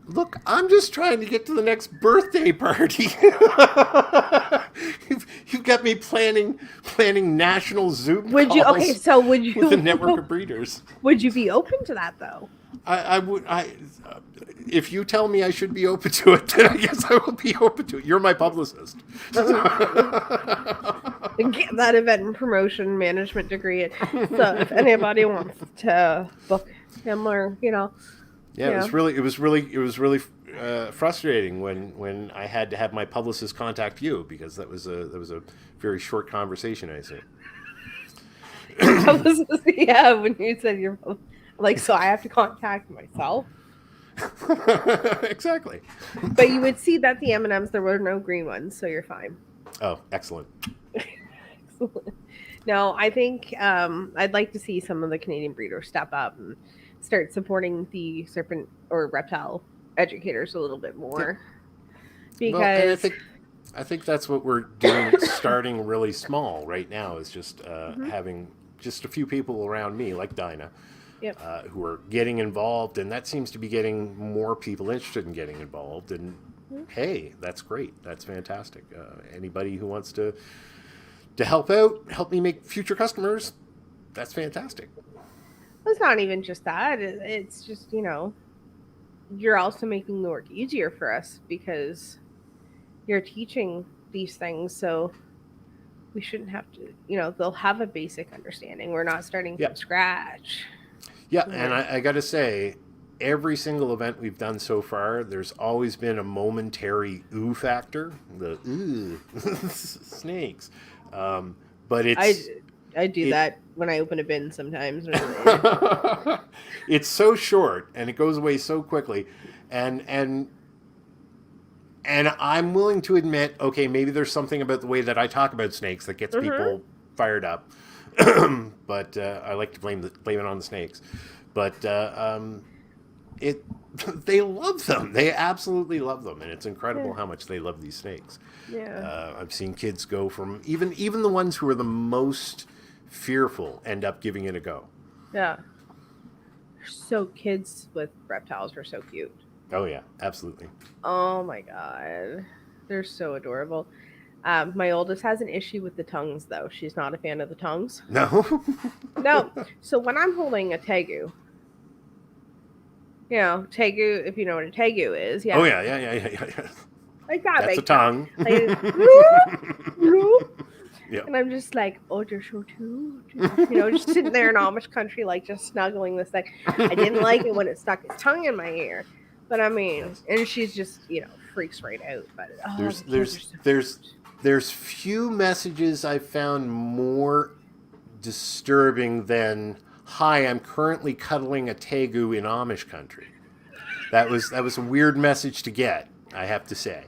Look, I'm just trying to get to the next birthday party. You've got me planning national Zoom calls. Would you with a network of breeders? Would you be open to that though? I would. If you tell me I should be open to it, then I guess I will be open to it. You're my publicist. Get that event and promotion management degree. So if anybody wants to book him, or Yeah, it was really frustrating when I had to have my publicist contact you, because that was a very short conversation, I assume. Yeah, when you said you're like, so I have to contact myself. Exactly. But you would see that the M&Ms, there were no green ones, so you're fine. Oh, excellent. No, I think I'd like to see some of the Canadian breeders step up and start supporting the serpent or reptile educators a little bit more. Because I think that's what we're doing, starting really small right now, is just having just a few people around me, like Dinah, who are getting involved, and that seems to be getting more people interested in getting involved. And hey, that's great. That's fantastic. Anybody who wants to help out, help me make future customers, that's fantastic. It's not even just that. It's just, you're also making the work easier for us because you're teaching these things. So we shouldn't have to, they'll have a basic understanding. We're not starting from scratch. Yeah, and I got to say, every single event we've done so far, there's always been a momentary ooh factor. The ooh, snakes. But it's... I do that when I open a bin sometimes. It's so short, and it goes away so quickly. And I'm willing to admit, okay, maybe there's something about the way that I talk about snakes that gets people fired up. But I like to blame it on the snakes. But they love them. They absolutely love them, and it's incredible how much they love these snakes. Yeah. I've seen kids go from even the ones who are the most fearful end up giving it a go. Yeah. So kids with reptiles are so cute. Oh yeah, absolutely. Oh my god, they're so adorable. My oldest has an issue with the tongues, though. She's not a fan of the tongues. No. No. So when I'm holding a tegu, tegu, if you know what a tegu is, Oh yeah. Like that. That's a tongue. Yeah. And I'm just like, oh, you're so cute. Just sitting there in Amish country, like just snuggling this thing. I didn't like it when it stuck its tongue in my ear. But I mean, and she's just, freaks right out. But there's few messages I found more disturbing than, "Hi, I'm currently cuddling a tegu in Amish country." That was a weird message to get, I have to say.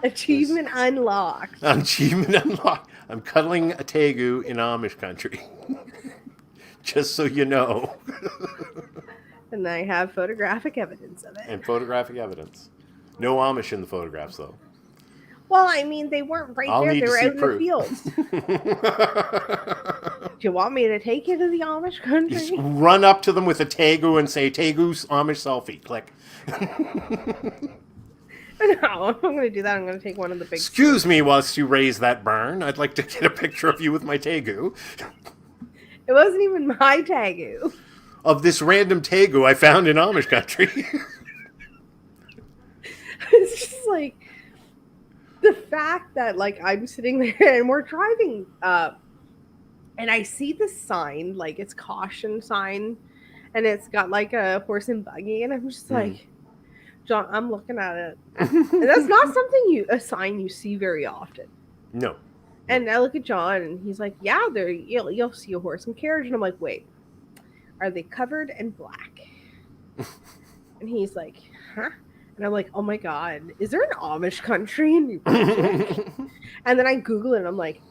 Achievement unlocked. Achievement unlocked. I'm cuddling a tegu in Amish country. Just so you know. And I have photographic evidence of it. And photographic evidence. No Amish in the photographs, though. Well, I mean, they weren't right I'll there. need They to were see out in the proof. fields. Do you want me to take you to the Amish country? Just run up to them with a Tegu and say, Tegu's Amish selfie. Click. No, I'm going to do that. I'm going to take one of the big... Excuse me whilst you raise that barn. I'd like to get a picture of you with my Tegu. It wasn't even my Tegu. Of this random Tegu I found in Amish country. It's just like the fact that like I'm sitting there and we're driving up and I see this sign, like it's caution sign, and it's got like a horse and buggy, and I'm just like, John, I'm looking at it. And that's not something a sign you see very often. No. And I look at John and he's like, yeah, there you'll see a horse and carriage. And I'm like, wait, are they covered in black? And he's like, huh? And I'm like, oh my God, is there an Amish country in New Brunswick? And then I Google it and I'm like,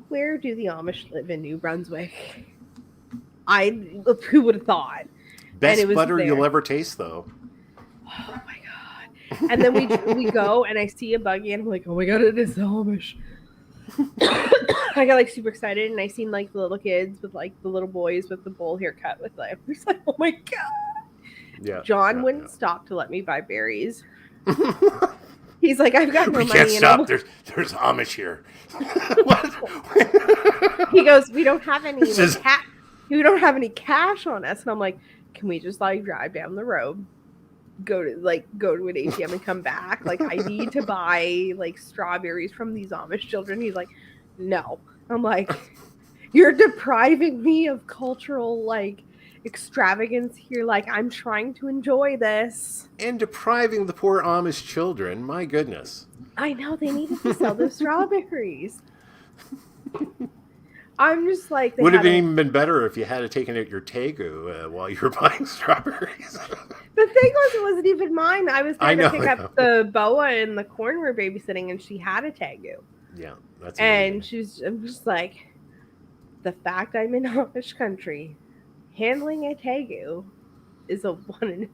where do the Amish live in New Brunswick? Who would have thought? Best butter you'll ever taste, though. Oh my God. And then we go and I see a buggy and I'm like, oh my God, it is the Amish. I got like super excited and I seen like the little kids with like the little boys with the bowl haircut with like, I'm just like, oh my God. Yeah. John wouldn't stop to let me buy berries. He's like, I've got no money. We can't stop. There's Amish here. What? He goes, we don't have any we don't have any cash on us. And I'm like, can we just like drive down the road, go to an ATM and come back? Like, I need to buy like strawberries from these Amish children. He's like, no. I'm like, you're depriving me of cultural like extravagance here. Like, I'm trying to enjoy this. And depriving the poor Amish children. My goodness. I know, they needed to sell those strawberries. I'm just like... Would have even been better if you had taken out your Tegu while you were buying strawberries. The thing was, it wasn't even mine. I was there to pick up the boa in the corner we were babysitting, and she had a Tegu. Yeah, that's amazing. And I'm just like, the fact I'm in Amish country, handling a Tegu is a one in a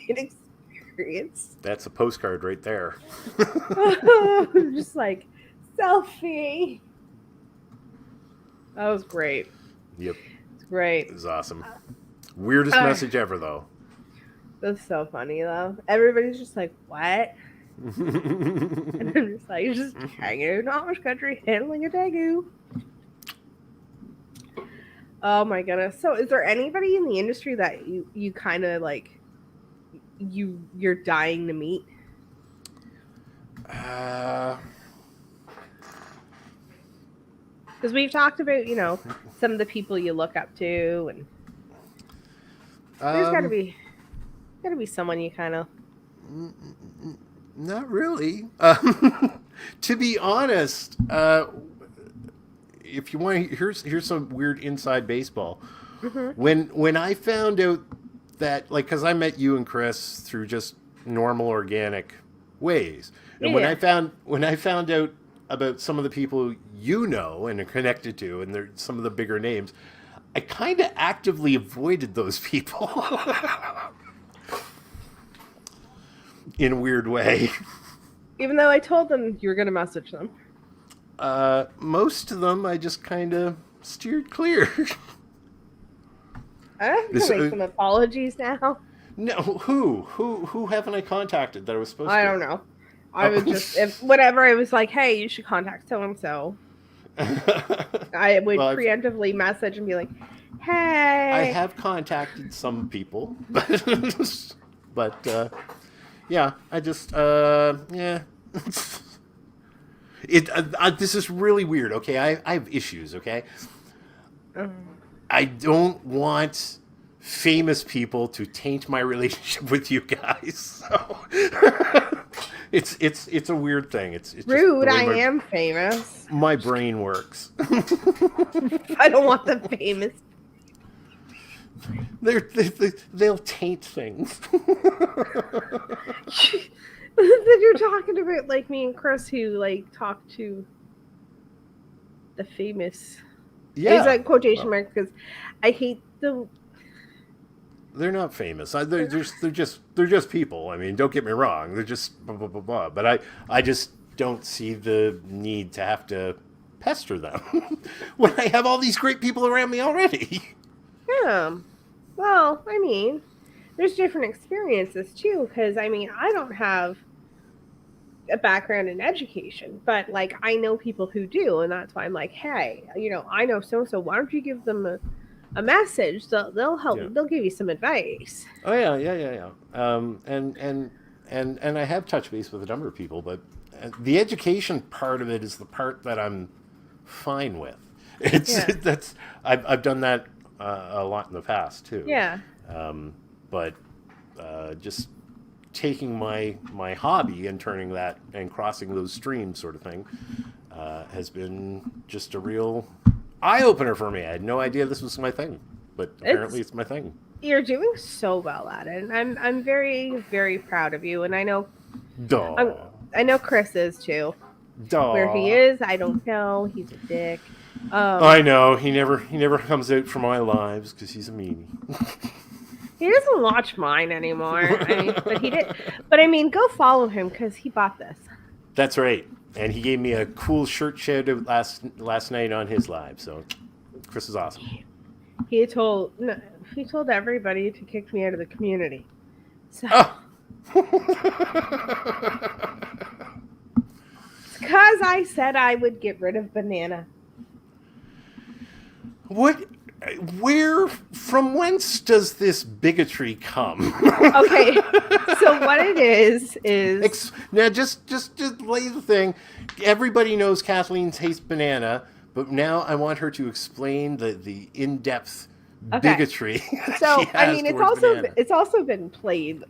million experience. That's a postcard right there. I'm just like, selfie. That was great. Yep. It's great. It was awesome. Weirdest message ever, though. That's so funny, though. Everybody's just like, what? And I'm just like, just hanging out in Amish country, handling a Tegu. Oh my goodness. So is there anybody in the industry that you kind of like, you're dying to meet? Because we've talked about, some of the people you look up to, and there's got to be someone you kind of... Not really. To be honest, if you want, here's some weird inside baseball. Mm-hmm. When I found out that, like, because I met you and Chris through just normal organic ways, and when I found out about some of the people you know and are connected to, and they're some of the bigger names, I kind of actively avoided those people in a weird way. Even though I told them you were going to message them. Most of them I just kind of steered clear. I have to make some apologies now. No, who haven't I contacted that I was supposed to? I don't know. I would just, whenever I was like, hey, you should contact so-and-so, I would preemptively message and be like, hey. I have contacted some people, but yeah, I just, yeah. This is really weird, okay? I have issues, okay? I don't want famous people to taint my relationship with you guys, so... It's a weird thing. It's rude. I am famous. My brain works. I don't want the famous. They'll taint things. You're talking about like me and Chris, who like talk to the famous. Yeah, it's like quotation marks because I hate the. They're not famous. They're just people. I mean, don't get me wrong. They're just blah, blah, blah, blah. But I just don't see the need to have to pester them when I have all these great people around me already. Yeah. Well, I mean, there's different experiences too, because I mean, I don't have a background in education, but like I know people who do, and that's why I'm like, hey, I know so. Why don't you give them a message? They'll help. Yeah. They'll give you some advice. Oh yeah. And I have touched base with a number of people, but the education part of it is the part that I'm fine with. I've done that a lot in the past too. Yeah. But just taking my hobby and turning that and crossing those streams sort of thing has been just a real eye opener for me. I had no idea this was my thing, but apparently it's my thing. You're doing so well at it, and I'm very, very proud of you. And I know, I know Chris is too. Where he is, I don't know. He's a dick. I know he never comes out for my lives because he's a meanie. He doesn't watch mine anymore. But he did. But I mean, go follow him because he bought this. That's right, and he gave me a cool shirt shout out last night on his live. So Chris is awesome. He told everybody to kick me out of the community. So. Because I said I would get rid of Banana. From whence does this bigotry come? Okay, so what it is now just lay the thing. Everybody knows Kathleen hates Banana, but now I want her to explain the in-depth bigotry. So I mean, Banana. it's also been played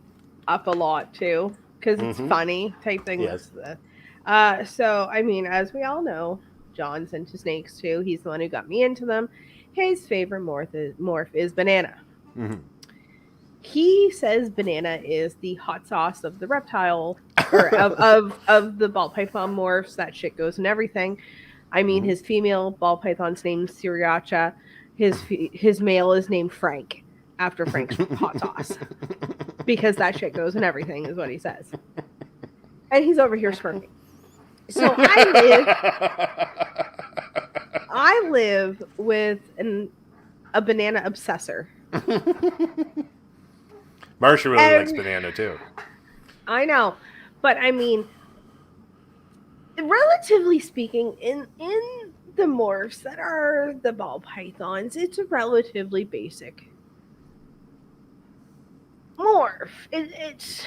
up a lot too because it's funny type thing. Yes. So I mean, as we all know, John's into snakes too. He's the one who got me into them. His favorite morph is Banana. Mm-hmm. He says Banana is the hot sauce of the reptile, or of the ball python morphs. That shit goes and everything. I mean, his female ball python's named Sriracha. His male is named Frank, after Frank's hot sauce. Because that shit goes and everything is what he says. And he's over here smirking. So I live with a banana obsessor. Marcia really likes Banana too. I know. But I mean, relatively speaking, in the morphs that are the ball pythons, it's a relatively basic morph. It's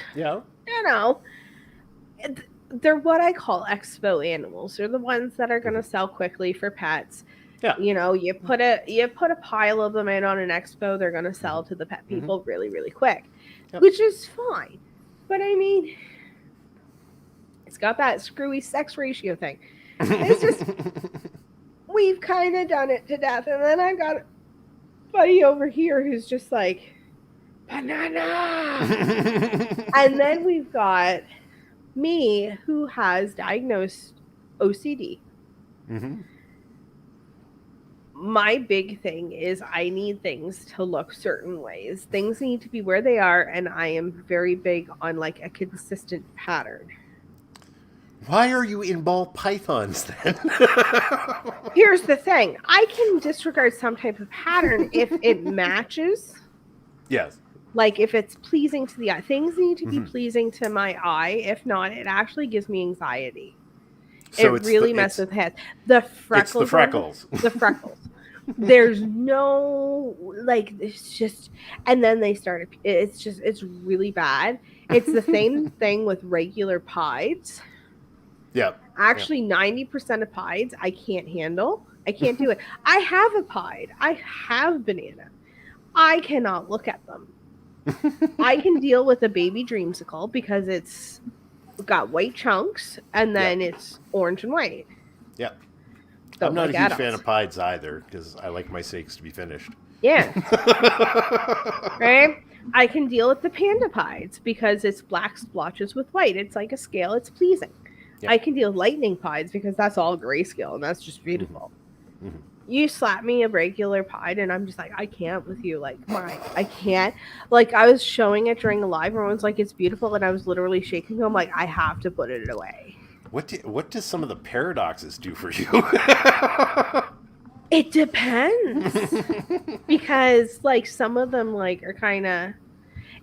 they're what I call expo animals. They're the ones that are going to sell quickly for pets. Yeah. You put a pile of them in on an expo, they're going to sell to the pet people really, really quick, which is fine. But I mean, it's got that screwy sex ratio thing. It's just, we've kind of done it to death. And then I've got a buddy over here who's just like, Banana. And then we've got me, who has diagnosed OCD. Mm-hmm. My big thing is I need things to look certain ways. Things need to be where they are, and I am very big on like a consistent pattern. Why are you in ball pythons then? Here's the thing. I can disregard some type of pattern if it matches. Yes. Like if it's pleasing to the eye. Things need to be pleasing to my eye. If not, it actually gives me anxiety. So it really messes with the head. The freckles. It's the freckles. The freckles. There's no, like, it's just, and then they start, it's really bad. It's the same thing with regular pieds. Yeah. Actually, 90% of pieds I can't handle. I can't do it. I have a pied. I have Banana. I cannot look at them. I can deal with a baby dreamsicle because it's got white chunks and then it's orange and white. Yeah. I'm not a huge fan of pieds either because I like my sakes to be finished. Yeah. Right? I can deal with the panda pieds because it's black splotches with white. It's like a scale. It's pleasing. Yeah. I can deal with lightning pieds because that's all grayscale and that's just beautiful. Mm-hmm. You slap me a regular pied and I'm just like, I can't with you. Like, I can't. Like, I was showing it during a live. Everyone's like, it's beautiful. And I was literally shaking. I'm like, I have to put it away. What does some of the paradoxes do for you? It depends. Because like some of them like are kind of,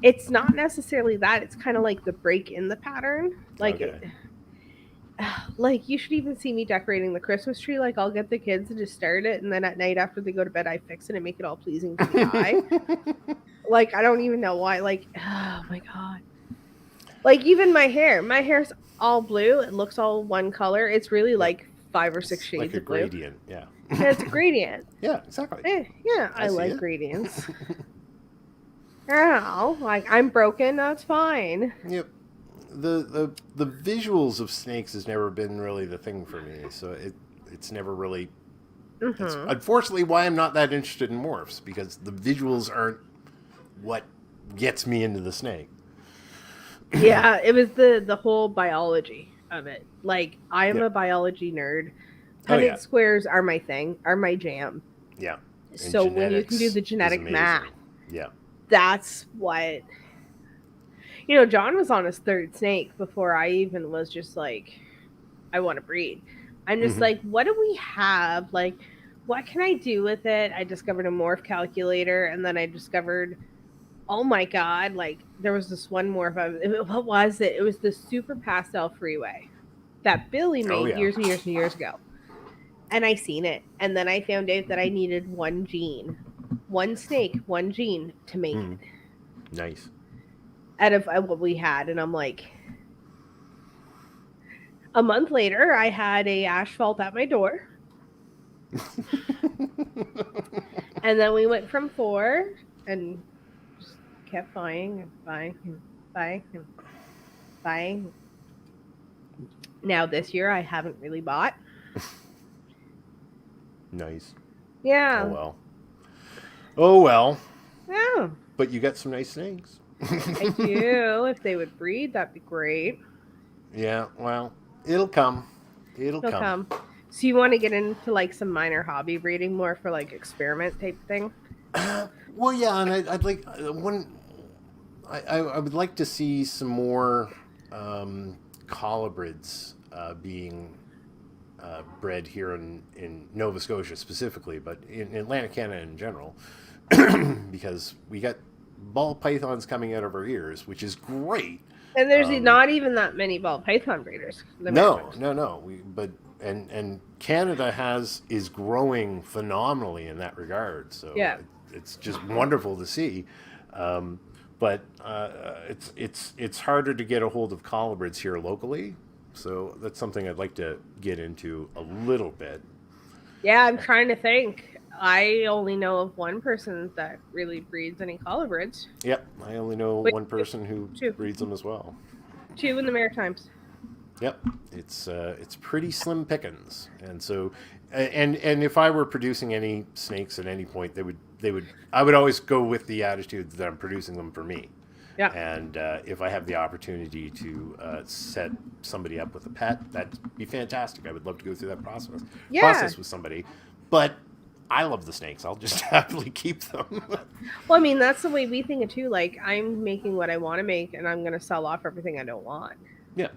it's not necessarily that, it's kind of like the break in the pattern. Like Okay. like you should even see me decorating the Christmas tree. Like I'll get the kids to just start it, and then at night after they go to bed I fix it and make it all pleasing to the eye. Like I don't even know why. Like, oh my god. Like even my hair's all blue. It looks all one color. It's really like 5 or 6 shades like a of blue. gradient, yeah. Yeah, it's a gradient. Yeah, exactly. Yeah, I see like it. gradients. Oh, like I'm broken. That's fine. Yep. The visuals of snakes has never been really the thing for me. So it's never really. It's unfortunately why I'm not that interested in morphs, because the visuals aren't what gets me into the snake. Yeah, it was the whole biology of it. Like I am a biology nerd. Punnett squares are my thing, are my jam. Yeah. And so when you can do the genetic math, yeah, that's what. John was on his 3rd snake before I even was just like, I want to breed. I'm just like, what do we have? Like, what can I do with it? I discovered a morph calculator, and then I discovered, oh my god, like there was this one morph. What was it? It was the Super Pastel Freeway that Billy made years and years and years ago. And I seen it, and then I found out that I needed one gene, one snake, one gene to make it. Nice. Out of what we had, and I'm like, a month later, I had a asphalt at my door, and then we went from 4 and just kept buying and buying and buying and buying. Now this year, I haven't really bought. Nice. Yeah. Oh well. Yeah. But you got some nice snakes. I do. If they would breed, that'd be great. Yeah, well, it'll come. It'll come. So you want to get into like some minor hobby breeding, more for like experiment type thing? Well, yeah, and I'd like I would like to see some more colubrids being bred here in Nova Scotia specifically, but in Atlantic Canada in general, because we got ball pythons coming out of our ears, which is great. And there's not even that many ball python breeders. No. And Canada is growing phenomenally in that regard. So yeah, it's just wonderful to see. But it's harder to get a hold of colubrids here locally. So that's something I'd like to get into a little bit. Yeah, I'm trying to think. I only know of one person that really breeds any colubrids. Yep, I only know one person who breeds them as well. 2 in the Maritimes. Yep, it's pretty slim pickings, and so, and if I were producing any snakes at any point, I would always go with the attitude that I'm producing them for me. Yeah. And if I have the opportunity to set somebody up with a pet, that'd be fantastic. I would love to go through that process with somebody, but I love the snakes. I'll just happily keep them. Well, I mean, that's the way we think it too. Like, I'm making what I want to make, and I'm going to sell off everything I don't want. Yeah.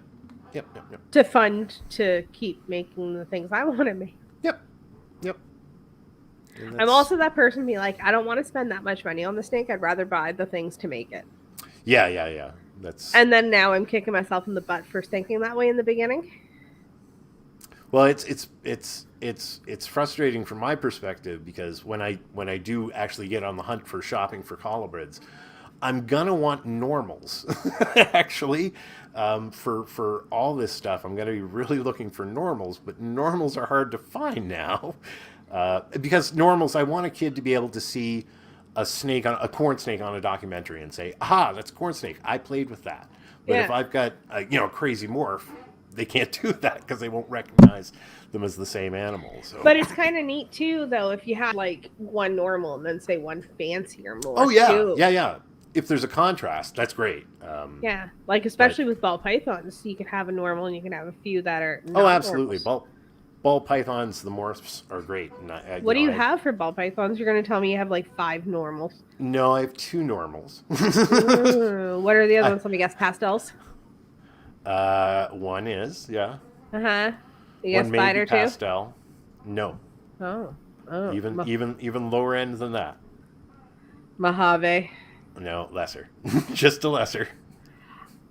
Yep. To fund to keep making the things I want to make. Yep. I'm also that person be like, I don't want to spend that much money on the snake. I'd rather buy the things to make it. Yeah. And then now I'm kicking myself in the butt for thinking that way in the beginning. Well, it's frustrating from my perspective, because when I do actually get on the hunt for shopping for colubrids, I'm gonna want normals. Actually, for all this stuff, I'm gonna be really looking for normals, but normals are hard to find now, because normals, I want a kid to be able to see a corn snake on a documentary and say, "Aha, that's a corn snake. I played with that." But if I've got a crazy morph, they can't do that because they won't recognize them as the same animal. So. But it's kind of neat too, though, if you have like one normal and then say one fancier morph. Oh yeah, too. yeah. If there's a contrast, that's great. Yeah, like especially with ball pythons, you can have a normal and you can have a few that are. Not Absolutely. Ball pythons, the morphs are great. And what do you have for ball pythons? You're going to tell me you have like 5 normals. No, I have 2 normals. Ooh, what are the other ones? Let me guess. Pastels. One is Uh-huh. You got One may spider be too? pastel. No, Oh. even lower end than that. Mojave. No, lesser. Just a lesser.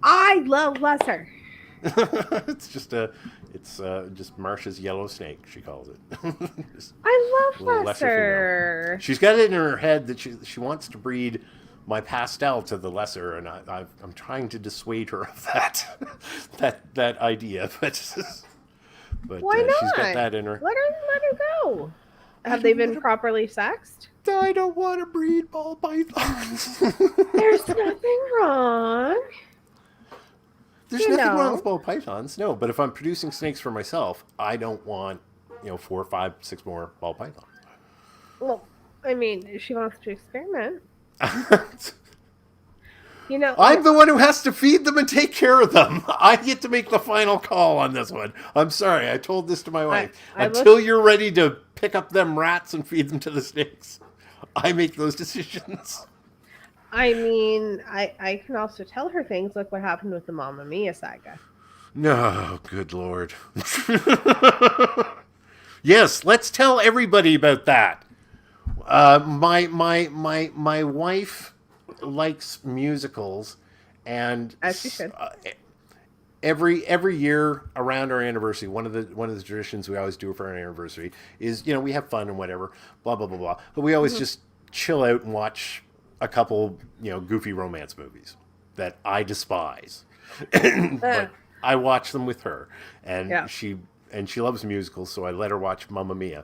I love lesser. It's just Marsha's yellow snake, she calls it. Just I a love little lesser lesser. female. She's got it in her head that she wants to breed my pastel to the lesser, and I'm trying to dissuade her of that idea, but Why not? she's got that in her. Let her go. Have they been properly sexed? I don't want to breed ball pythons. There's nothing wrong. There's nothing wrong with ball pythons, no. But if I'm producing snakes for myself, I don't want 4, 5, 6 more ball pythons. Well, I mean, if she wants to experiment. I'm the one who has to feed them and take care of them. I get to make the final call on this one. I'm sorry, I told this to my wife. Until you're ready to pick up them rats and feed them to the snakes, I make those decisions. I mean, I can also tell her things like what happened with the Mamma Mia saga. No, good Lord. Yes, let's tell everybody about that. My wife likes musicals, and as she should. Every year around our anniversary, one of the traditions we always do for our anniversary is we have fun and whatever, blah blah blah blah. But we always just chill out and watch a couple goofy romance movies that I despise, but I watch them with her, and she loves musicals, so I let her watch Mamma Mia,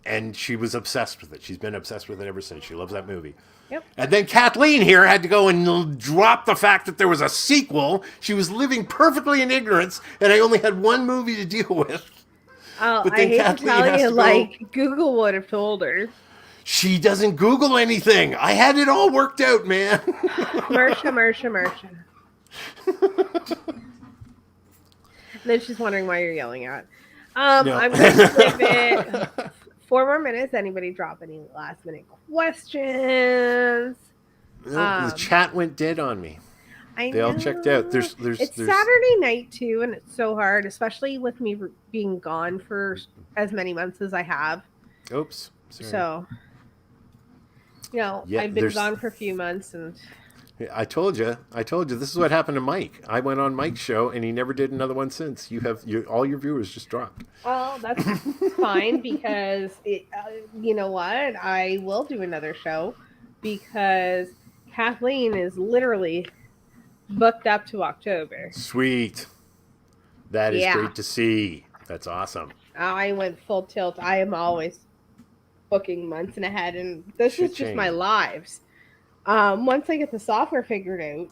and she was obsessed with it. She's been obsessed with it ever since. She loves that movie. Yep. And then Kathleen here had to go and drop the fact that there was a sequel. She was living perfectly in ignorance, and I only had one movie to deal with. Oh, I hate Kathleen to tell you, Google would have told her. She doesn't Google anything. I had it all worked out, man. Marsha. Then she's wondering why you're yelling at. No. I'm going to give it 4 more minutes. Anybody drop any last minute questions? No, the chat went dead on me. They all checked out. It's Saturday night too, and it's so hard, especially with me being gone for as many months as I have. Oops. Sorry. So, I've been gone for a few months, and I told you. This is what happened to Mike. I went on Mike's show, and he never did another one since. All your viewers just dropped. Well, that's fine because you know what? I will do another show because Kathleen is literally booked up to October. Sweet. That is great to see. That's awesome. I went full tilt. I am always booking months and ahead, and this is just my lives. Once I get the software figured out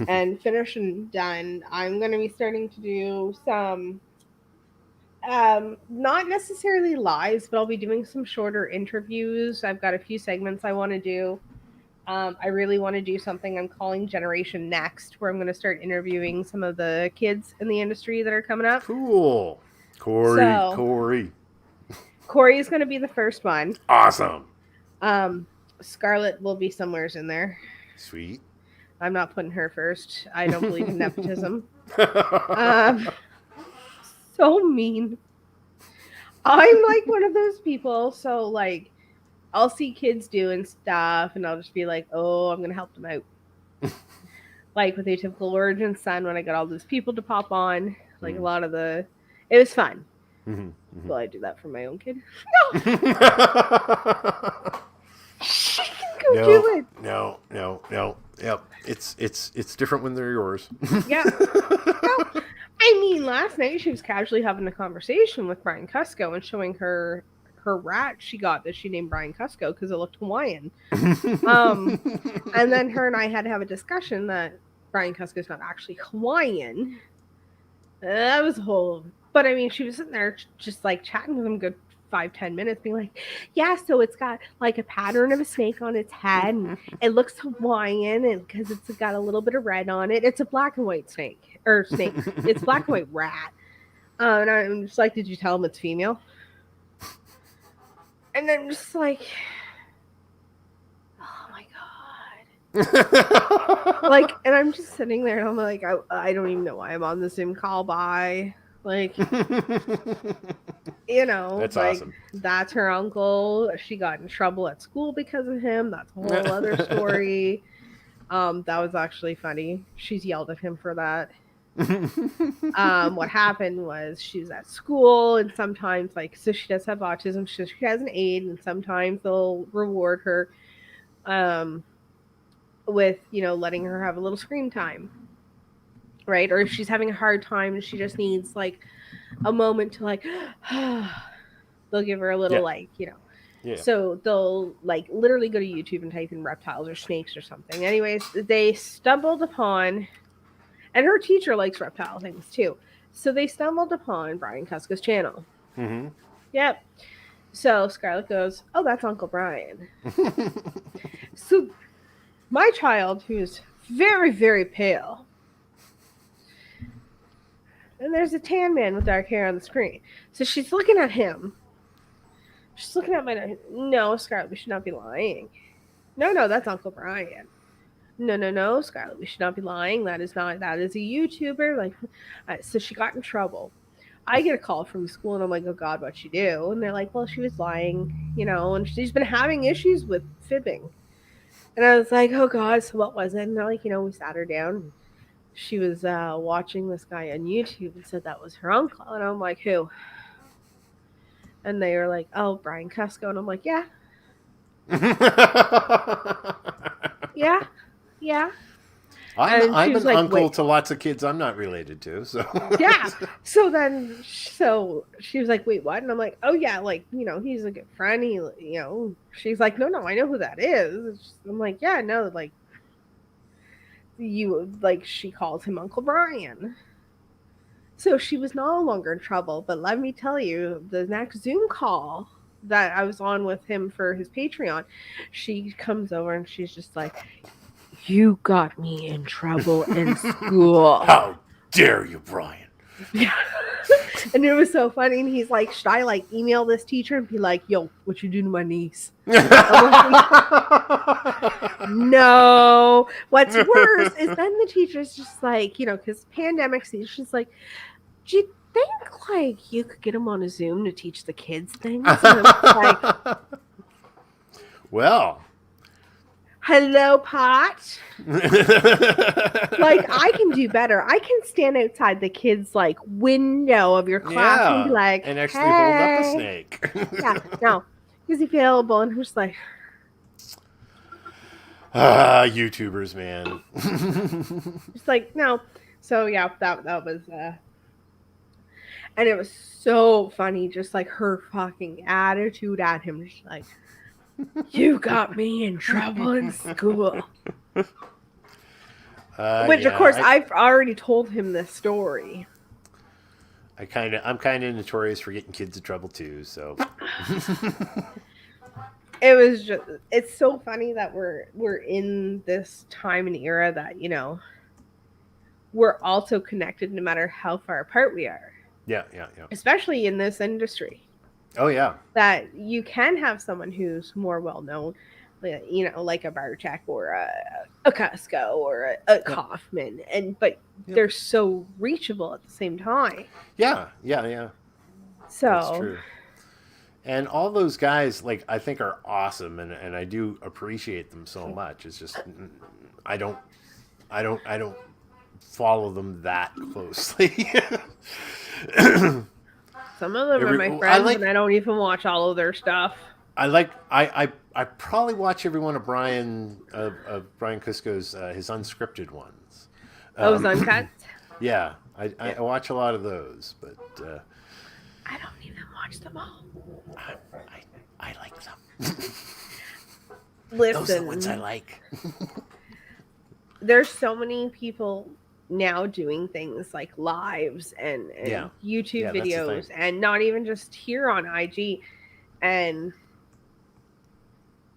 and finished and done, I'm going to be starting to do some, not necessarily lives, but I'll be doing some shorter interviews. I've got a few segments I want to do. I really want to do something I'm calling Generation Next, where I'm going to start interviewing some of the kids in the industry that are coming up. Cool. Kori is going to be the first one. Awesome. Scarlett will be somewheres in there. Sweet. I'm not putting her first. I don't believe in nepotism. So mean. I'm like one of those people. So like, I'll see kids doing stuff, and I'll just be like, "Oh, I'm gonna help them out." Like with Atypical Origin Sun, when I got all those people to pop on, like a lot of it was fun. Will I do that for my own kid? No. She can go do it. No. Yep. It's different when they're yours. Yeah. No. I mean, last night she was casually having a conversation with Brian Cusco and showing her rat she got that she named Brian Cusco because it looked Hawaiian. And then her and I had to have a discussion that Brian Cusco is not actually Hawaiian. That was a whole. But I mean, she was sitting there just like chatting with him good 5-10 minutes, being like, yeah, so it's got like a pattern of a snake on its head, and it looks Hawaiian, and because it's got a little bit of red on it. It's a black and white snake. It's black and white rat. And I'm just like, did you tell him it's female? And I'm just like, oh my god. Like, and I'm just sitting there and I'm like, I don't even know why I'm on the Zoom call. Bye. Like, you know, That's like, awesome. that's her uncle. She got in trouble at school because of him. That's a whole other story. That was actually funny. She's yelled at him for that. What happened was she was at school, and sometimes, like, so she does have autism, so she has an aide, and sometimes they'll reward her with, you know, letting her have a little screen time, right? Or if she's having a hard time and she just needs like a moment to like they'll give her a little like, you know. Yeah. So they'll like literally go to YouTube and type in reptiles or snakes or something. Anyways, they stumbled upon, and her teacher likes reptile things too. So they stumbled upon Brian Kuska's channel. Mm-hmm. Yep. So Scarlett goes, "Oh, that's Uncle Brian." So my child, who's very, very pale, and there's a tan man with dark hair on the screen. So she's looking at him. She's looking at my... No, Scarlett, we should not be lying. No, that's Uncle Brian. No, Scarlett, we should not be lying. That is a YouTuber. Like, so she got in trouble. I get a call from school, and I'm like, oh, God, what'd she do? And they're like, well, she was lying, you know, and she's been having issues with fibbing. And I was like, oh, God, so what was it? And they're like, you know, we sat her down. She was watching this guy on YouTube and said that was her uncle. And I'm like, who? And they were like, oh, Brian Kuska. And I'm like, yeah. Yeah. I'm an like, uncle wait. to lots of kids I'm not related to, so. Yeah. So she was like, wait, what? And I'm like, oh, yeah, like, you know, he's a good friend. He, you know, she's like, no, I know who that is. I'm like, yeah, no, like, she called him Uncle Brian. So she was no longer in trouble. But let me tell you, the next Zoom call that I was on with him for his Patreon, she comes over and she's just like, you got me in trouble in school. How dare you, Brian? Yeah. And it was so funny. And he's like, should I like email this teacher and be like, yo, what you do to my niece? No. What's worse is then the teacher's just like, you know, because pandemic season, she's like, do you think like you could get him on a Zoom to teach the kids things? And I'm like, well. Hello, Pot. Like, I can do better. I can stand outside the kids' like window of your class and be like, and actually hold up a snake. Yeah, no, he's available, and who's like, YouTubers, man. It's like, no. So yeah, that was and it was so funny, just like her fucking attitude at him, just like, you got me in trouble in school. Which, of course, I've already told him this story. I'm kind of notorious for getting kids in trouble too. So it's so funny that we're in this time and era that, you know, we're also connected no matter how far apart we are. Yeah. Especially in this industry. Oh yeah. That you can have someone who's more well known, you know, like a Bartek or a Cusco or a Kaufman, but they're so reachable at the same time. Yeah. So that's true. And all those guys, like, I think are awesome, and I do appreciate them so much. It's just I don't follow them that closely. Some of them are my friends, and I don't even watch all of their stuff. I probably watch every one of Brian Kusko's his unscripted ones. Those uncut? Yeah, I watch a lot of those, but I don't even watch them all. I like them. Listen, those are the ones I like. There's so many people now doing things like lives and YouTube videos, and not even just here on IG. And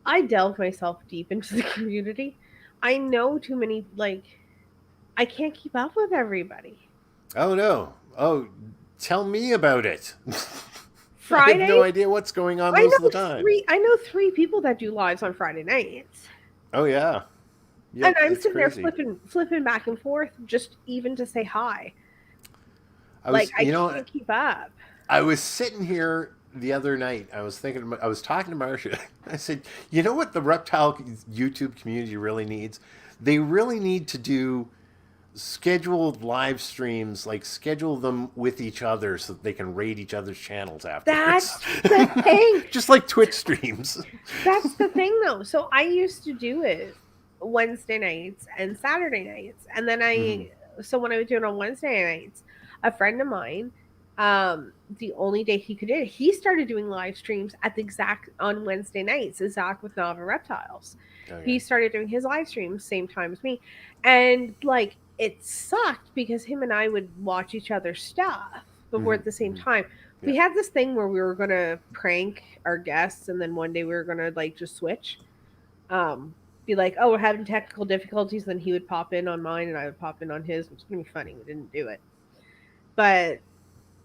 I delve myself deep into the community. I know too many, like, I can't keep up with everybody. Oh no. Oh, tell me about it. Friday? I have no idea what's going on most of the time. I know 3 people that do lives on Friday nights. Oh yeah. Yep, and I'm it's sitting crazy. there flipping back and forth, just even to say hi. I was, I can't keep up. I was sitting here the other night. I was talking to Marcia. I said, you know what the Reptile YouTube community really needs? They really need to do scheduled live streams, schedule them with each other so that they can raid each other's channels afterwards. That's the thing. Just like Twitch streams. That's the thing, though. So I used to do it Wednesday nights and Saturday nights, and then so when I was doing it on Wednesday nights, a friend of mine, the only day he could do it, he started doing live streams on Wednesday nights, Zach with Nava Reptiles. Okay. He started doing his live streams same time as me, and it sucked because him and I would watch each other's stuff, but we're at the same time. Yeah. We had this thing where we were gonna prank our guests, and then one day we were gonna just switch. Be like, oh, we're having technical difficulties, then he would pop in on mine and I would pop in on his, which was gonna be funny. We didn't do it. But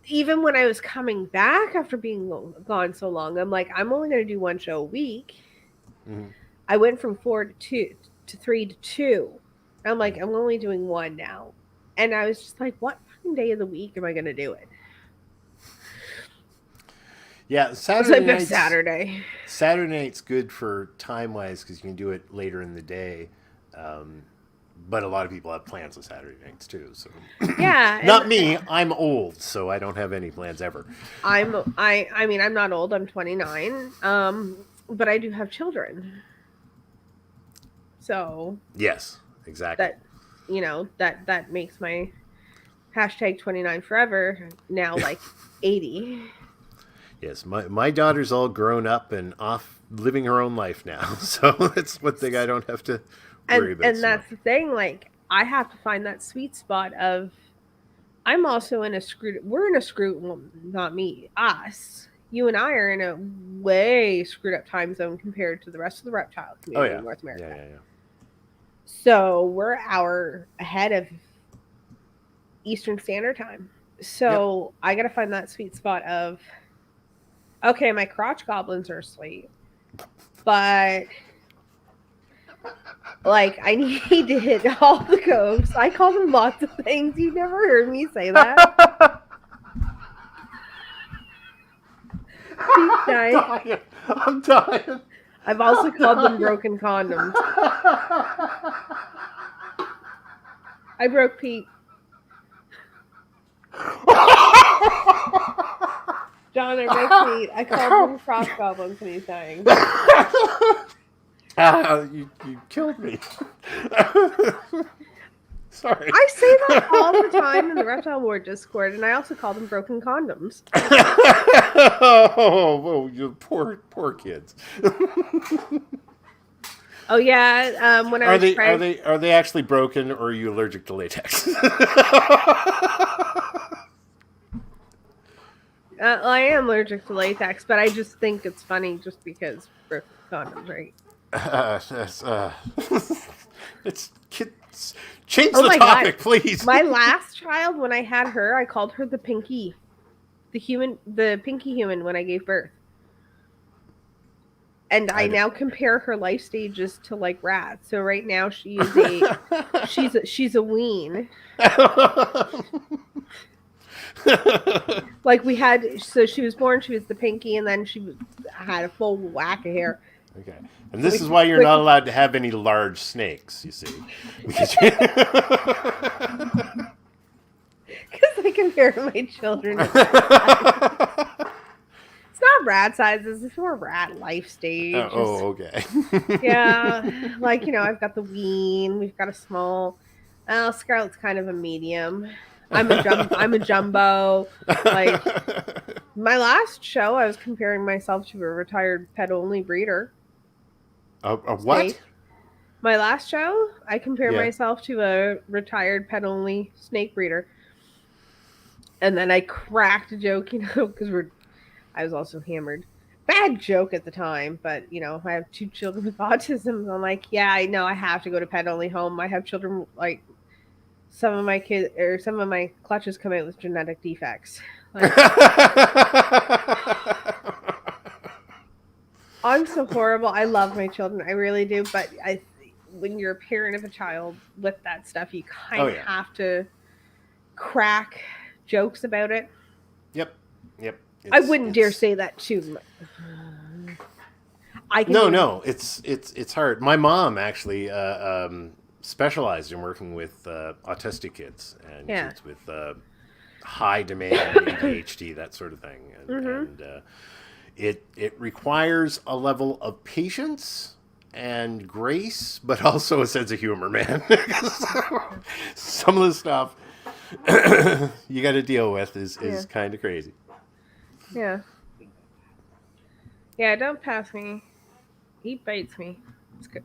even when I was coming back after being gone so long, I'm like, I'm only gonna do one show a week. Mm-hmm. I went from 4 to 3 to 2. I'm like, I'm only doing one now. And I was just like, what fucking day of the week am I gonna do it? Yeah, Saturday night's good for time-wise because you can do it later in the day. But a lot of people have plans on Saturday nights too. So yeah, not me. I'm old, so I don't have any plans ever. I mean, I'm not old. I'm 29. But I do have children. So yes, exactly. That makes my hashtag 29 forever now 80. Yes, my daughter's all grown up and off living her own life now. So that's one thing I don't have to worry about. And that's the thing, I have to find that sweet spot of, I'm also we're in a screwed, not me, us. You and I are in a way screwed up time zone compared to the rest of the reptile community in North America. Yeah. So we're an hour ahead of Eastern Standard Time. So I got to find that sweet spot of, okay, my crotch goblins are asleep, but I need to hit all the coves. I call them lots of things. You've never heard me say that. I'm dying. I've also called them broken condoms. I broke Pete. John, I broke Pete. I called them cross goblins and he's dying. You killed me. Sorry. I say that all the time in the Reptile War Discord, and I also call them broken condoms. Oh, you poor kids. Oh yeah, when I was are they actually broken, or are you allergic to latex? I am allergic to latex, but I just think it's funny just because broken condoms, right? It's kids. Change the topic, God. please. My last child, when I had her, I called her the pinky human when I gave birth. And I now compare her life stages to rats. So right now she is she's a ween. So she was born, she was the pinky, and then she had a full whack of hair. Okay. And this is why you're not allowed to have any large snakes, you see. Because I compare my children. It's not rat sizes, it's more rat life stage. Okay. Yeah. I've got the ween, we've got a small. Scarlet's kind of a medium. I'm a jumbo. My last show, I was comparing myself to a retired pet-only breeder. A what? Snake. My last show, I compared myself to a retired pet-only snake breeder. And then I cracked a joke, because I was also hammered. Bad joke at the time, but, I have 2 children with autism. I'm like, yeah, I know I have to go to pet-only home. I have children, some of my kids, or some of my clutches come out with genetic defects. I'm so horrible. I love my children. I really do. But when you're a parent of a child with that stuff, you kind of yeah. have to crack jokes about it. Yep. I wouldn't dare say that too much. No, it's hard. My mom actually specialized in working with autistic kids and kids with high demand ADHD, that sort of thing, and it requires a level of patience and grace, but also a sense of humor, man. Some of the stuff you got to deal with is kind of crazy. Yeah, don't pass me. He bites me.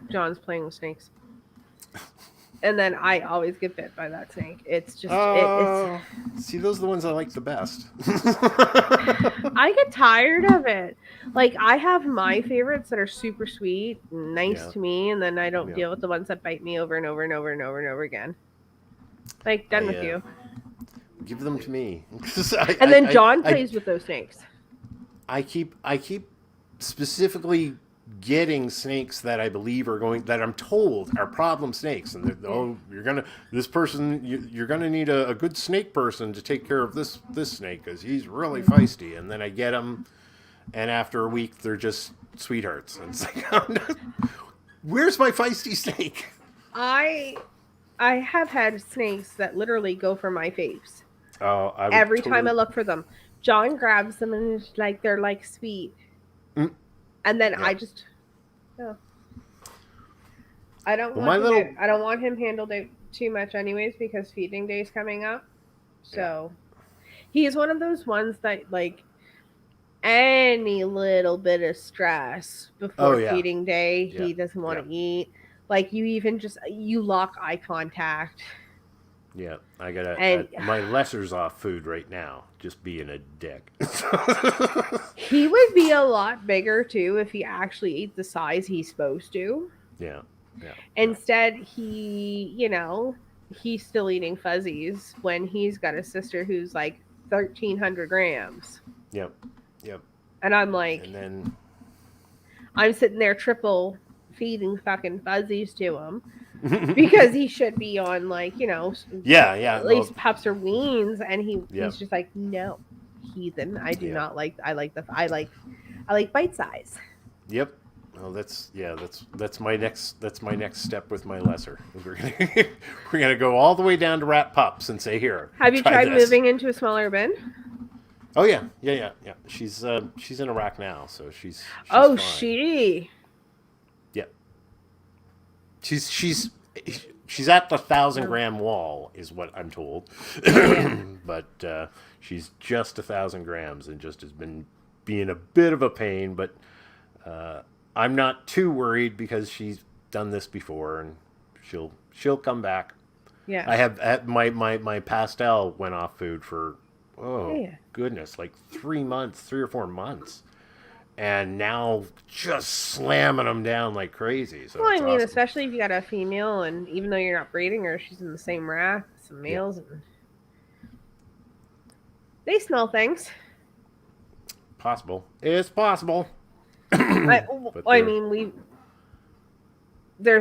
John's playing with snakes. And then I always get bit by that snake. It's just... See, those are the ones I like the best. I get tired of it. Like, I have my favorites that are super sweet and nice to me, and then I don't deal with the ones that bite me over and over and over and over and over again. Like, done with you. Give them to me. And then John plays with those snakes. I keep specifically getting snakes that I believe that I'm told are problem snakes, and you're gonna need a good snake person to take care of this snake because he's really feisty. And then I get them, and after a week they're just sweethearts. And it's like, where's my feisty snake? I have had snakes that literally go for my face. Oh, every time I look for them, John grabs them and it's like they're like sweet. And then I just, I don't want him handled out too much anyways because feeding day is coming up. So he's one of those ones that like any little bit of stress before feeding day, he doesn't want to eat. Like you lock eye contact. Yeah, I my lesser's off food right now, just being a dick. He would be a lot bigger too if he actually ate the size he's supposed to. Yeah. Instead, he's still eating fuzzies when he's got a sister who's like 1,300 grams. Yep. And I'm like, I'm sitting there triple feeding fucking fuzzies to him. Because he should be on at least pups or weans, and he's just like, no, heathen. I do not like. I like bite size. Yep. Well, that's my next step with my lesser. We're gonna go all the way down to rat pups and say, here. Have you tried moving into a smaller bin? Oh yeah. She's in Iraq now, so she's fine. She's at the 1,000-gram wall, is what I'm told. But she's just 1,000 grams and just has been being a bit of a pain. But I'm not too worried because she's done this before and she'll come back. Yeah. I have my pastel went off food for goodness, like 3 or 4 months. And now just slamming them down like crazy. So well, I mean, especially if you got a female, and even though you're not breeding her, she's in the same rack with some males, and they smell things. Possible. It's possible. There's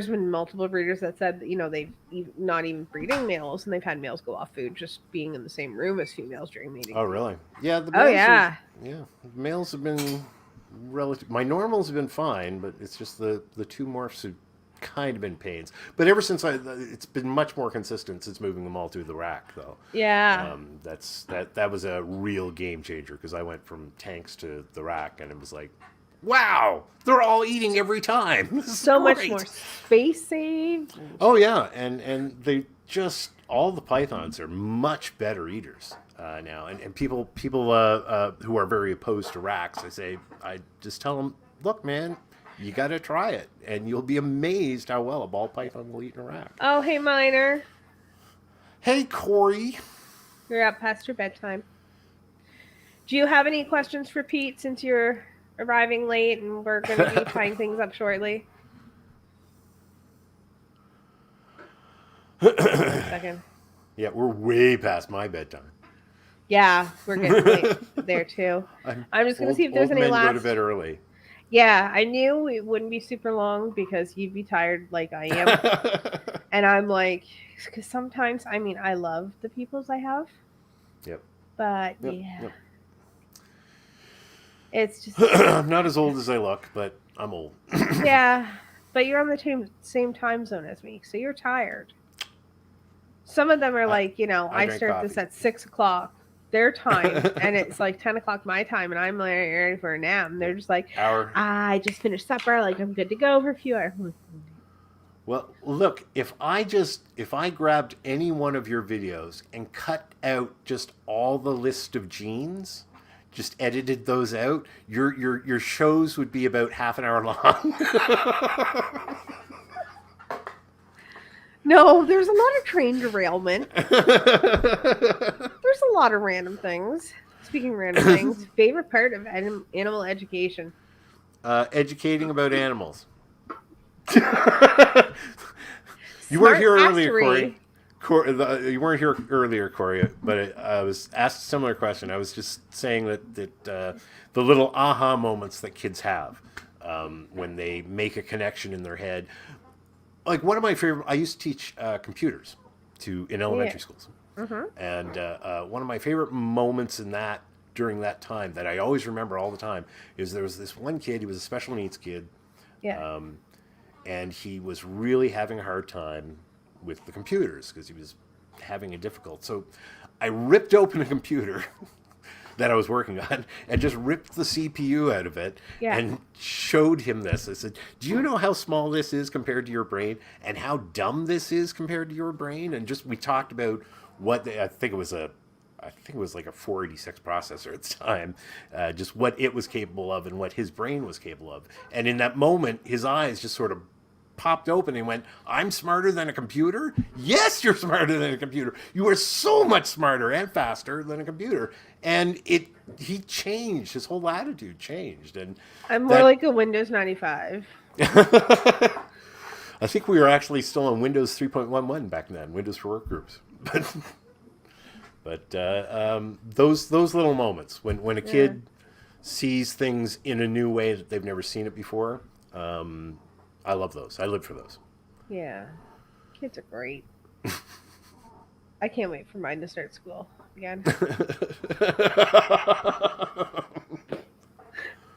been multiple breeders that said that, they've not even breeding males, and they've had males go off food just being in the same room as females during mating. Oh, really? Yeah. Males have been my normals have been fine, but it's just the two morphs have kind of been pains. But ever since it's been much more consistent since moving them all through the rack, though. Yeah. That was a real game changer because I went from tanks to the rack, and it was like, wow, they're all eating every time. So much more space saved. Oh yeah, and they just all the pythons are much better eaters. Now, and people who are very opposed to racks, I just tell them, look, man, you got to try it, and you'll be amazed how well a ball python will eat in a rack. Oh, hey, Miner. Hey, Kori. You're up past your bedtime. Do you have any questions for Pete since you're arriving late and we're going to be tying things up shortly? 1 second. Yeah, we're way past my bedtime. Yeah, we're getting late there too. I'm just going to see if there's any last. Men go to bed early. Yeah, I knew it wouldn't be super long because you'd be tired like I am. And I'm like, because sometimes, I mean, I love the peoples I have, Yep. but Yep. yeah, Yep. it's just, I'm not as old as I look, but I'm old. yeah, but you're on the same time zone as me, so you're tired. Some of them are I, like, I I drink start this coffee. at 6 o'clock their time, and it's like 10 o'clock my time, and I'm like ready for a nap. And they're just like, Hour. I just finished supper, like I'm good to go for a few hours. Well, look, if I grabbed any one of your videos and cut out just all the list of genes, just edited those out, your shows would be about half an hour long. No, there's a lot of train derailment. There's a lot of random things. Speaking of random things, favorite part of animal education? Educating about animals. You weren't Smart here earlier, assery. Corey. You weren't here earlier, Corey, but I was asked a similar question. I was just saying that the little aha moments that kids have when they make a connection in their head. Like one of my favorite, I used to teach computers in elementary schools, and one of my favorite moments during that time that I always remember all the time is there was this one kid. He was a special needs kid. Yeah. And he was really having a hard time with the computers because he was having a difficult. So I ripped open a computer that I was working on and just ripped the CPU out of it and showed him this. I said, do you know how small this is compared to your brain and how dumb this is compared to your brain? And just we talked about I think it was like a 486 processor at the time, just what it was capable of and what his brain was capable of. And in that moment, his eyes just sort of popped open and went, I'm smarter than a computer? Yes, you're smarter than a computer. You are so much smarter and faster than a computer. And he changed. His whole attitude changed. And I'm more like a Windows 95. I think we were actually still on Windows 3.11 back then, Windows for Workgroups. But those little moments when a kid sees things in a new way that they've never seen it before, I love those. I live for those. Yeah. Kids are great. I can't wait for mine to start school again.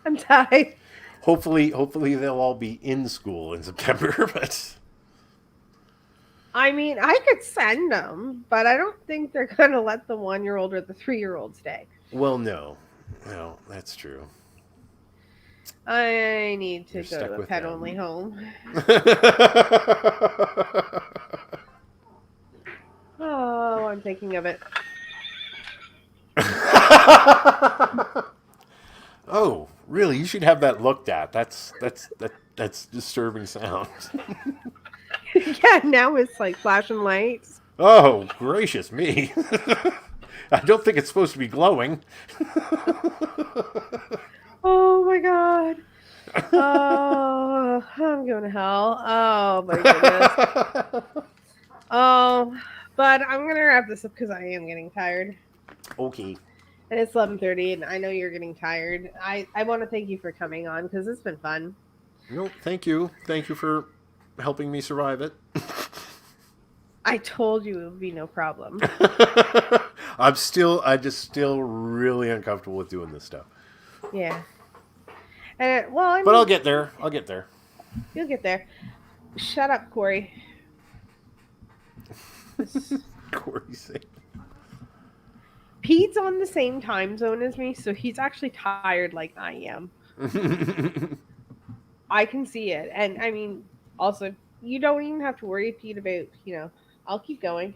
I'm tired. Hopefully they'll all be in school in September, but I mean, I could send them, but I don't think they're going to let the 1-year-old or the 3-year-old stay. Well, no, that's true. I need to You're go to the pet-only home. Oh, I'm thinking of it. Oh, really? You should have that looked at. That's disturbing sounds. Yeah, now it's like flashing lights. Oh, gracious me. I don't think it's supposed to be glowing. Oh my god. Oh, I'm going to hell. Oh my goodness. Oh, but I'm going to wrap this up because I am getting tired. Okay. And it's 11:30 and I know you're getting tired. I want to thank you for coming on because it's been fun. No, thank you. Thank you for helping me survive it. I told you it would be no problem. I'm just still really uncomfortable with doing this stuff. Yeah. And well, I mean, but I'll get there. You'll get there. Shut up, Corey. Corey's saying. Pete's on the same time zone as me, so he's actually tired like I am. I can see it. And I mean, also, you don't even have to worry, Pete, about, I'll keep going.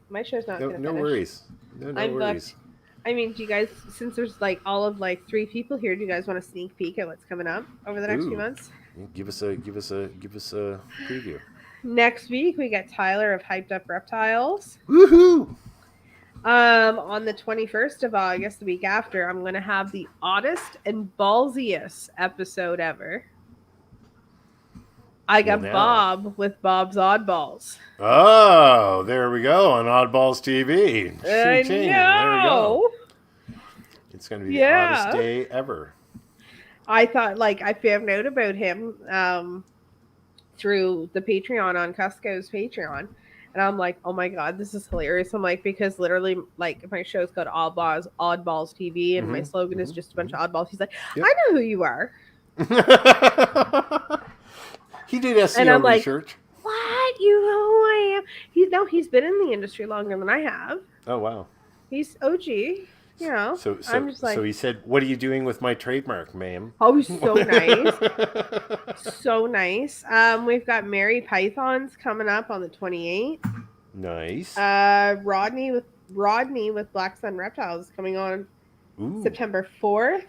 My show's not going to finish. No worries. No I'm worries. booked. I mean, do you guys, since there's like all of like 3 people here, do you guys want to sneak peek at what's coming up over the next few months? Give us a preview. Next week we got Tyler of Hyped Up Reptiles. Woohoo! On the 21st of August, the week after, I'm going to have the oddest and ballsiest episode ever. I got Bob with Bob's Oddballs. Oh, there we go on Oddballs TV. There we go. It's going to be the oddest day ever. I thought, like, I found out about him through the Patreon on Cusco's Patreon. And I'm like, oh my God, this is hilarious. I'm like, because literally, like, my show's called Oddballs TV, and my slogan is just a bunch of oddballs. He's like, Yep. I know who you are. He did SEO And I'm like, research. what? You know who I am? He's been in the industry longer than I have. Oh, wow. He's OG. You know, I'm just like, so he said, "What are you doing with my trademark, ma'am?" oh, he's so nice. So nice. We've got Mary Pythons coming up on the 28th. Nice. Rodney with Black Sun Reptiles is coming on Ooh. September 4th.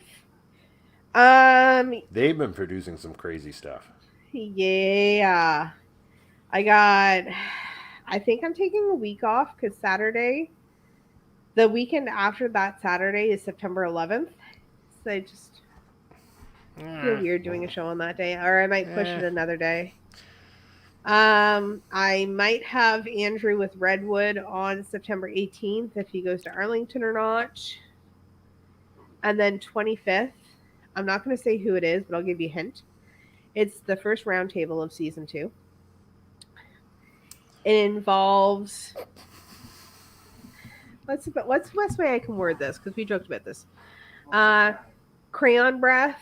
They've been producing some crazy stuff. Yeah. I think I'm taking a week off because the weekend after that Saturday is September 11th. So I just feel weird doing a show on that day, or I might push it another day. I might have Andrew with Redwood on September 18th if he goes to Arlington or not. And then 25th, I'm not going to say who it is, but I'll give you a hint. It's the first roundtable of season 2. It involves, what's the best way I can word this? Because we joked about this. Crayon breath,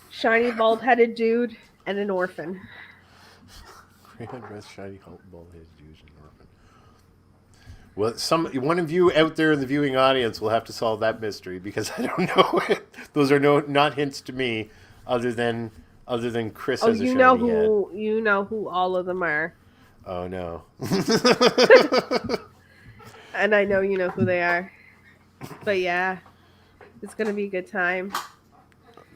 shiny bald-headed dude, and an orphan. Crayon breath, shiny bald-headed dude, and an orphan. Well, one of you out there in the viewing audience will have to solve that mystery because I don't know it. Those are not hints to me, other than Chris has a shiny head. You know who all of them are. Oh no. And I know you know who they are. But yeah, it's gonna be a good time.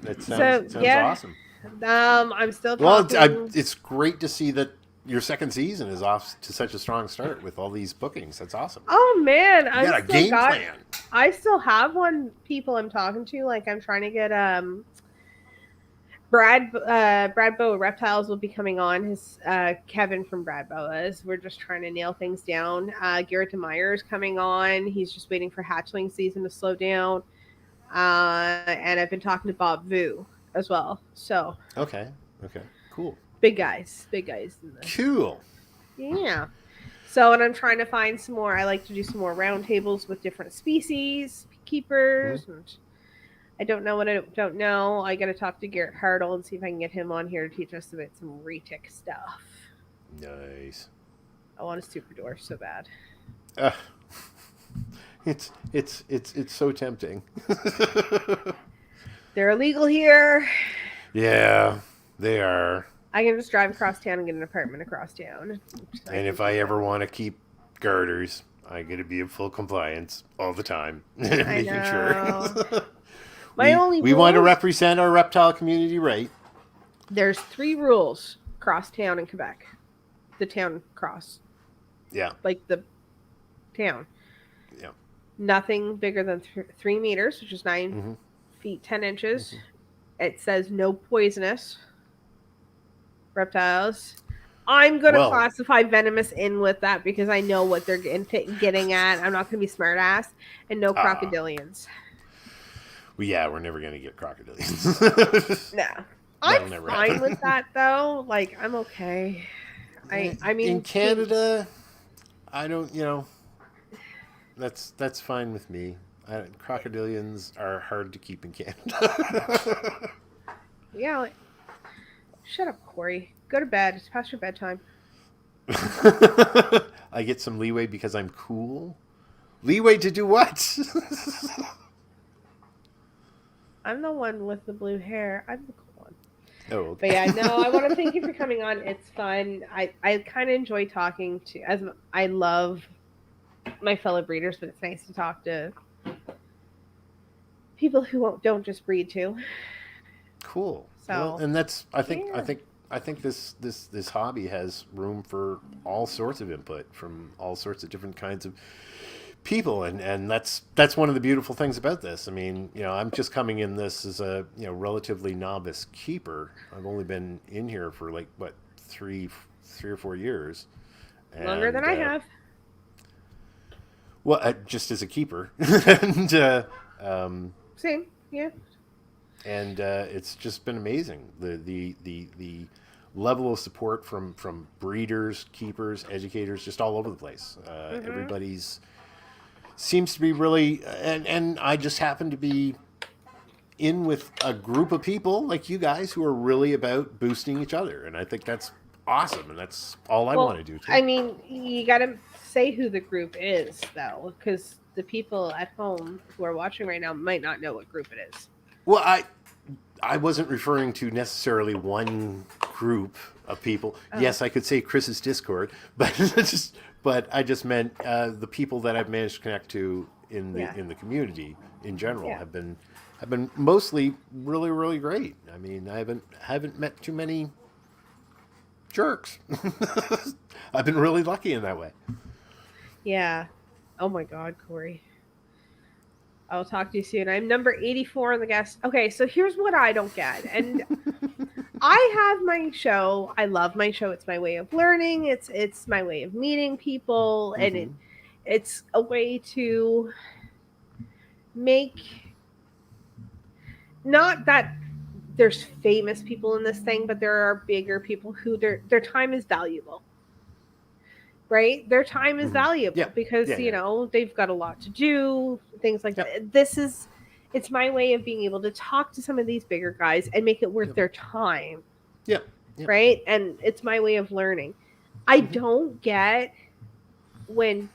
That sounds awesome. I'm still talking. Well, it's great to see that your second season is off to such a strong start with all these bookings. That's awesome. Oh man, you got a game plan. I still have people I'm talking to. Like, I'm trying to get Brad Boa Reptiles will be coming on. His Kevin from Brad Boas. We're just trying to nail things down. Garrett DeMeyer is coming on. He's just waiting for hatchling season to slow down. And I've been talking to Bob Vu as well. So okay, cool. Big guys. Cool. Yeah. So, and I'm trying to find some more. I like to do some more roundtables with different species, keepers, and I don't know what I don't know. I got to talk to Garrett Hartle and see if I can get him on here to teach us about some retic stuff. Nice. I want a super dwarf so bad. It's so tempting. They're illegal here. Yeah, they are. I can just drive across town and get an apartment across town. And if I ever want to keep garters, I got to be in full compliance all the time, making sure. We want to represent our reptile community, right? There's 3 rules across town in Quebec. The town cross. Yeah. Like the town. Yeah. Nothing bigger than 3 meters, which is 9 feet 10 inches. It says no poisonous reptiles. I'm going to classify venomous in with that because I know what they're getting at. I'm not going to be smart ass. And no crocodilians. Well, yeah, we're never going to get crocodilians. No. I'm fine with that, though. Like, I'm okay. I mean... In Canada, I don't, that's fine with me. Crocodilians are hard to keep in Canada. Yeah. Shut up, Kori. Go to bed. It's past your bedtime. I get some leeway because I'm cool? Leeway to do what? I'm the one with the blue hair. I'm the cool one. Oh, okay. But yeah, no, I want to thank you for coming on. It's fun. I kind of enjoy talking to, I love my fellow breeders, but it's nice to talk to people who don't just breed too. Cool. So, well, and that's, I think this hobby has room for all sorts of input from all sorts of different kinds of people, and that's one of the beautiful things about this. I mean, I'm just coming in this as a relatively novice keeper. I've only been in here for like what 3 or 4 years. Longer than I have. Well, just as a keeper, and same, yeah. and it's just been amazing. The level of support from breeders, keepers, educators, just all over the place. Everybody's seems to be really, and I just happen to be in with a group of people like you guys who are really about boosting each other, and I think that's awesome, and that's all I want to do too. I mean, you got to say who the group is, though, because the people at home who are watching right now might not know what group it is. Well, I wasn't referring to necessarily one group of people. Oh. Yes, I could say Chris's Discord, but I just meant the people that I've managed to connect to in the community in general have been mostly really, really great. I mean, I haven't met too many jerks. I've been really lucky in that way. Yeah. Oh my God, Kori. I'll talk to you soon. I'm number 84 on the guest. Okay, so here's what I don't get. And I have my show. I love my show. It's my way of learning. It's my way of meeting people. And it's a way to make, not that there's famous people in this thing, but there are bigger people who their time is valuable. Right? Their time is valuable because, you know, they've got a lot to do, things like that. It's my way of being able to talk to some of these bigger guys and make it worth their time. Right? And it's my way of learning. I don't get when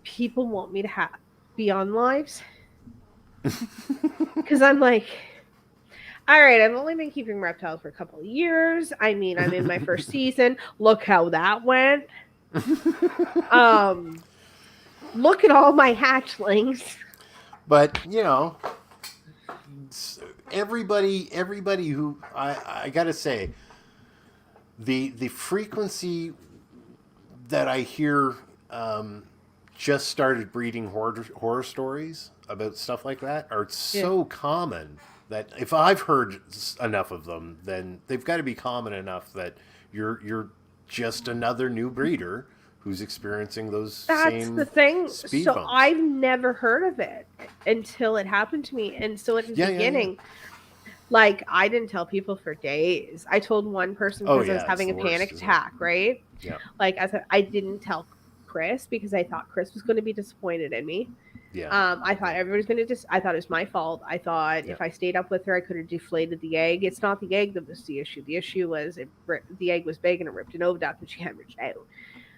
people want me to be on lives. Because I'm like, all right, I've only been keeping Reptile for a couple of years. I mean, I'm in my first season. Look how that went. Look at all my hatchlings. But you know, everybody who I gotta say, the frequency that I hear just started breeding horror stories about stuff like that are so common that if I've heard enough of them, then they've got to be common enough that you're just another new breeder who's experiencing those same the thing. Speed so bumps. I've never heard of it until it happened to me. And so at the beginning, like I didn't tell people for days. I told one person because I was having a panic attack, right? Yeah. Like I didn't tell Chris because I thought Chris was going to be disappointed in me. Yeah. I thought everybody's going to I thought it was my fault. I thought if I stayed up with her, I could have deflated the egg. It's not the egg that was the issue. The issue was the egg was big and it ripped an oviduct and she hemorrhaged out.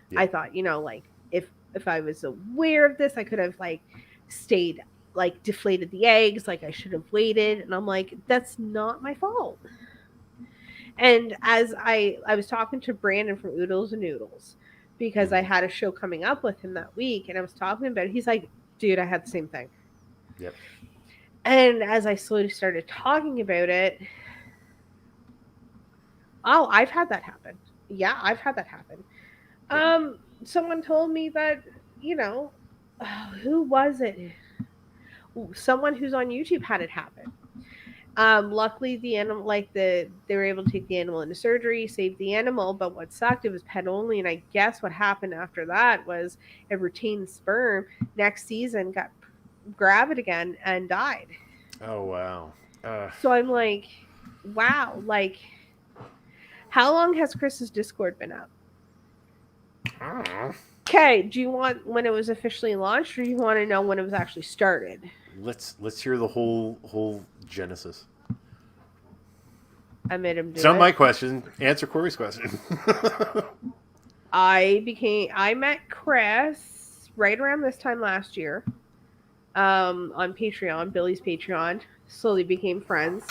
Yeah. I thought, you know, like if I was aware of this, I could have like stayed, like deflated the eggs. Like I should have waited. And I'm like, that's not my fault. And as I was talking to Brandon from Oodles and Noodles, because I had a show coming up with him that week and I was talking about it. He's like, dude, I had the same thing. Yep. And as I slowly started talking about it, I've had that happen. Yeah, I've had that happen. Someone told me that, you know, who was it? Someone who's on YouTube had it happen. Luckily the animal, they were able to take the animal into surgery, save the animal, but what sucked, it was pet only. And I guess what happened after that was it retained sperm. Next season got gravid again and died. Oh, wow. So I'm like, wow, like how long has Chris's Discord been up? Okay, do you want when it was officially launched, or do you want to know when it was actually started? Let's hear the whole genesis. I made him do it. It's not my question. Answer Kori's question. I met Chris right around this time last year, on Patreon, Billy's Patreon. Slowly became friends,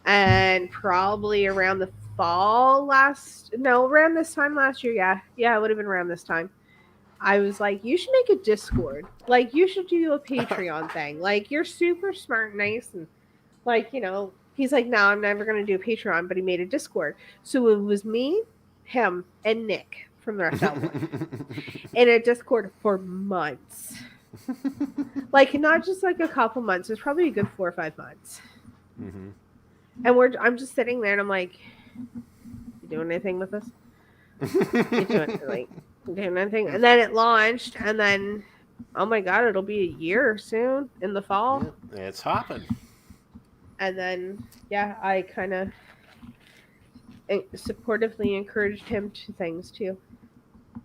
and probably around the around this time last year. Yeah, it would have been around this time. I was like, you should make a Discord. Like, you should do a Patreon thing. Like, you're super smart and nice. And, like, you know, he's like, no, I'm never going to do a Patreon. But he made a Discord. So it was me, him, and Nick from the Reptile in a Discord for months. Like, not just like a couple months. It was probably a good 4 or 5 months. Mm-hmm. And I'm just sitting there and I'm like, you doing anything with this? You doing anything? And then it launched, and then, oh my God, it'll be a year soon in the fall. Yeah, it's hopping. And then, yeah, I kind of supportively encouraged him to things too.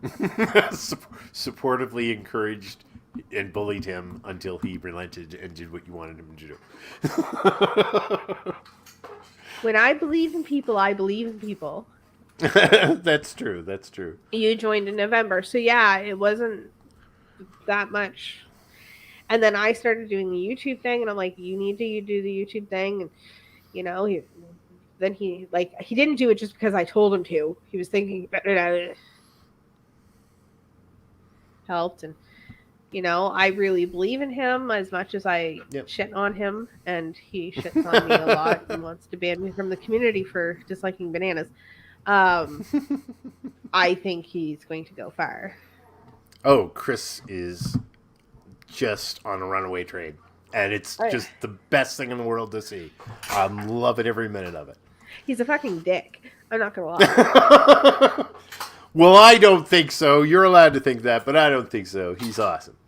Supportively encouraged and bullied him until he relented and did what you wanted him to do. When I believe in people, I believe in people. That's true. That's true. You joined in November. So, yeah, it wasn't that much. And then I started doing the YouTube thing, and I'm like, you need to do the YouTube thing. And, you know, he didn't do it just because I told him to. He was thinking about it. Helped. And, you know, I really believe in him as much as I shit on him. And he shits on me a lot and wants to ban me from the community for disliking bananas. I think he's going to go far. Oh, Chris is just on a runaway train. And it's just the best thing in the world to see. I'm loving every minute of it. He's a fucking dick. I'm not going to lie. Well, I don't think so. You're allowed to think that, but I don't think so. He's awesome.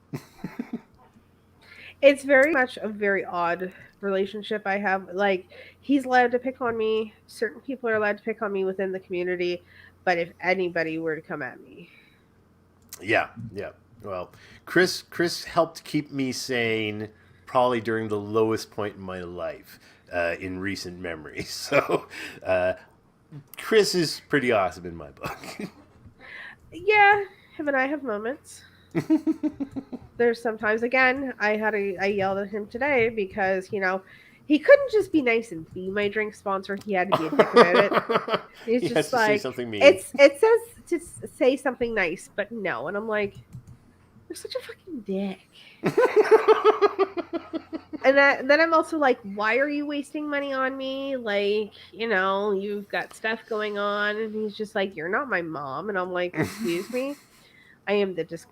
It's very much a very odd relationship I have. Like, he's allowed to pick on me. Certain people are allowed to pick on me within the community. But if anybody were to come at me. Yeah. Well, Chris helped keep me sane probably during the lowest point in my life in recent memory. So Chris is pretty awesome in my book. Yeah, him and I have moments. There's sometimes, again, I yelled at him today because, you know, he couldn't just be nice and be my drink sponsor. He had to be a dick about it. He's he just has to like, say something mean. It says to say something nice, but no. And I'm like, you're such a fucking dick. And then I'm also like, why are you wasting money on me? Like, you know, you've got stuff going on. And he's just like, you're not my mom. And I'm like, excuse me? That's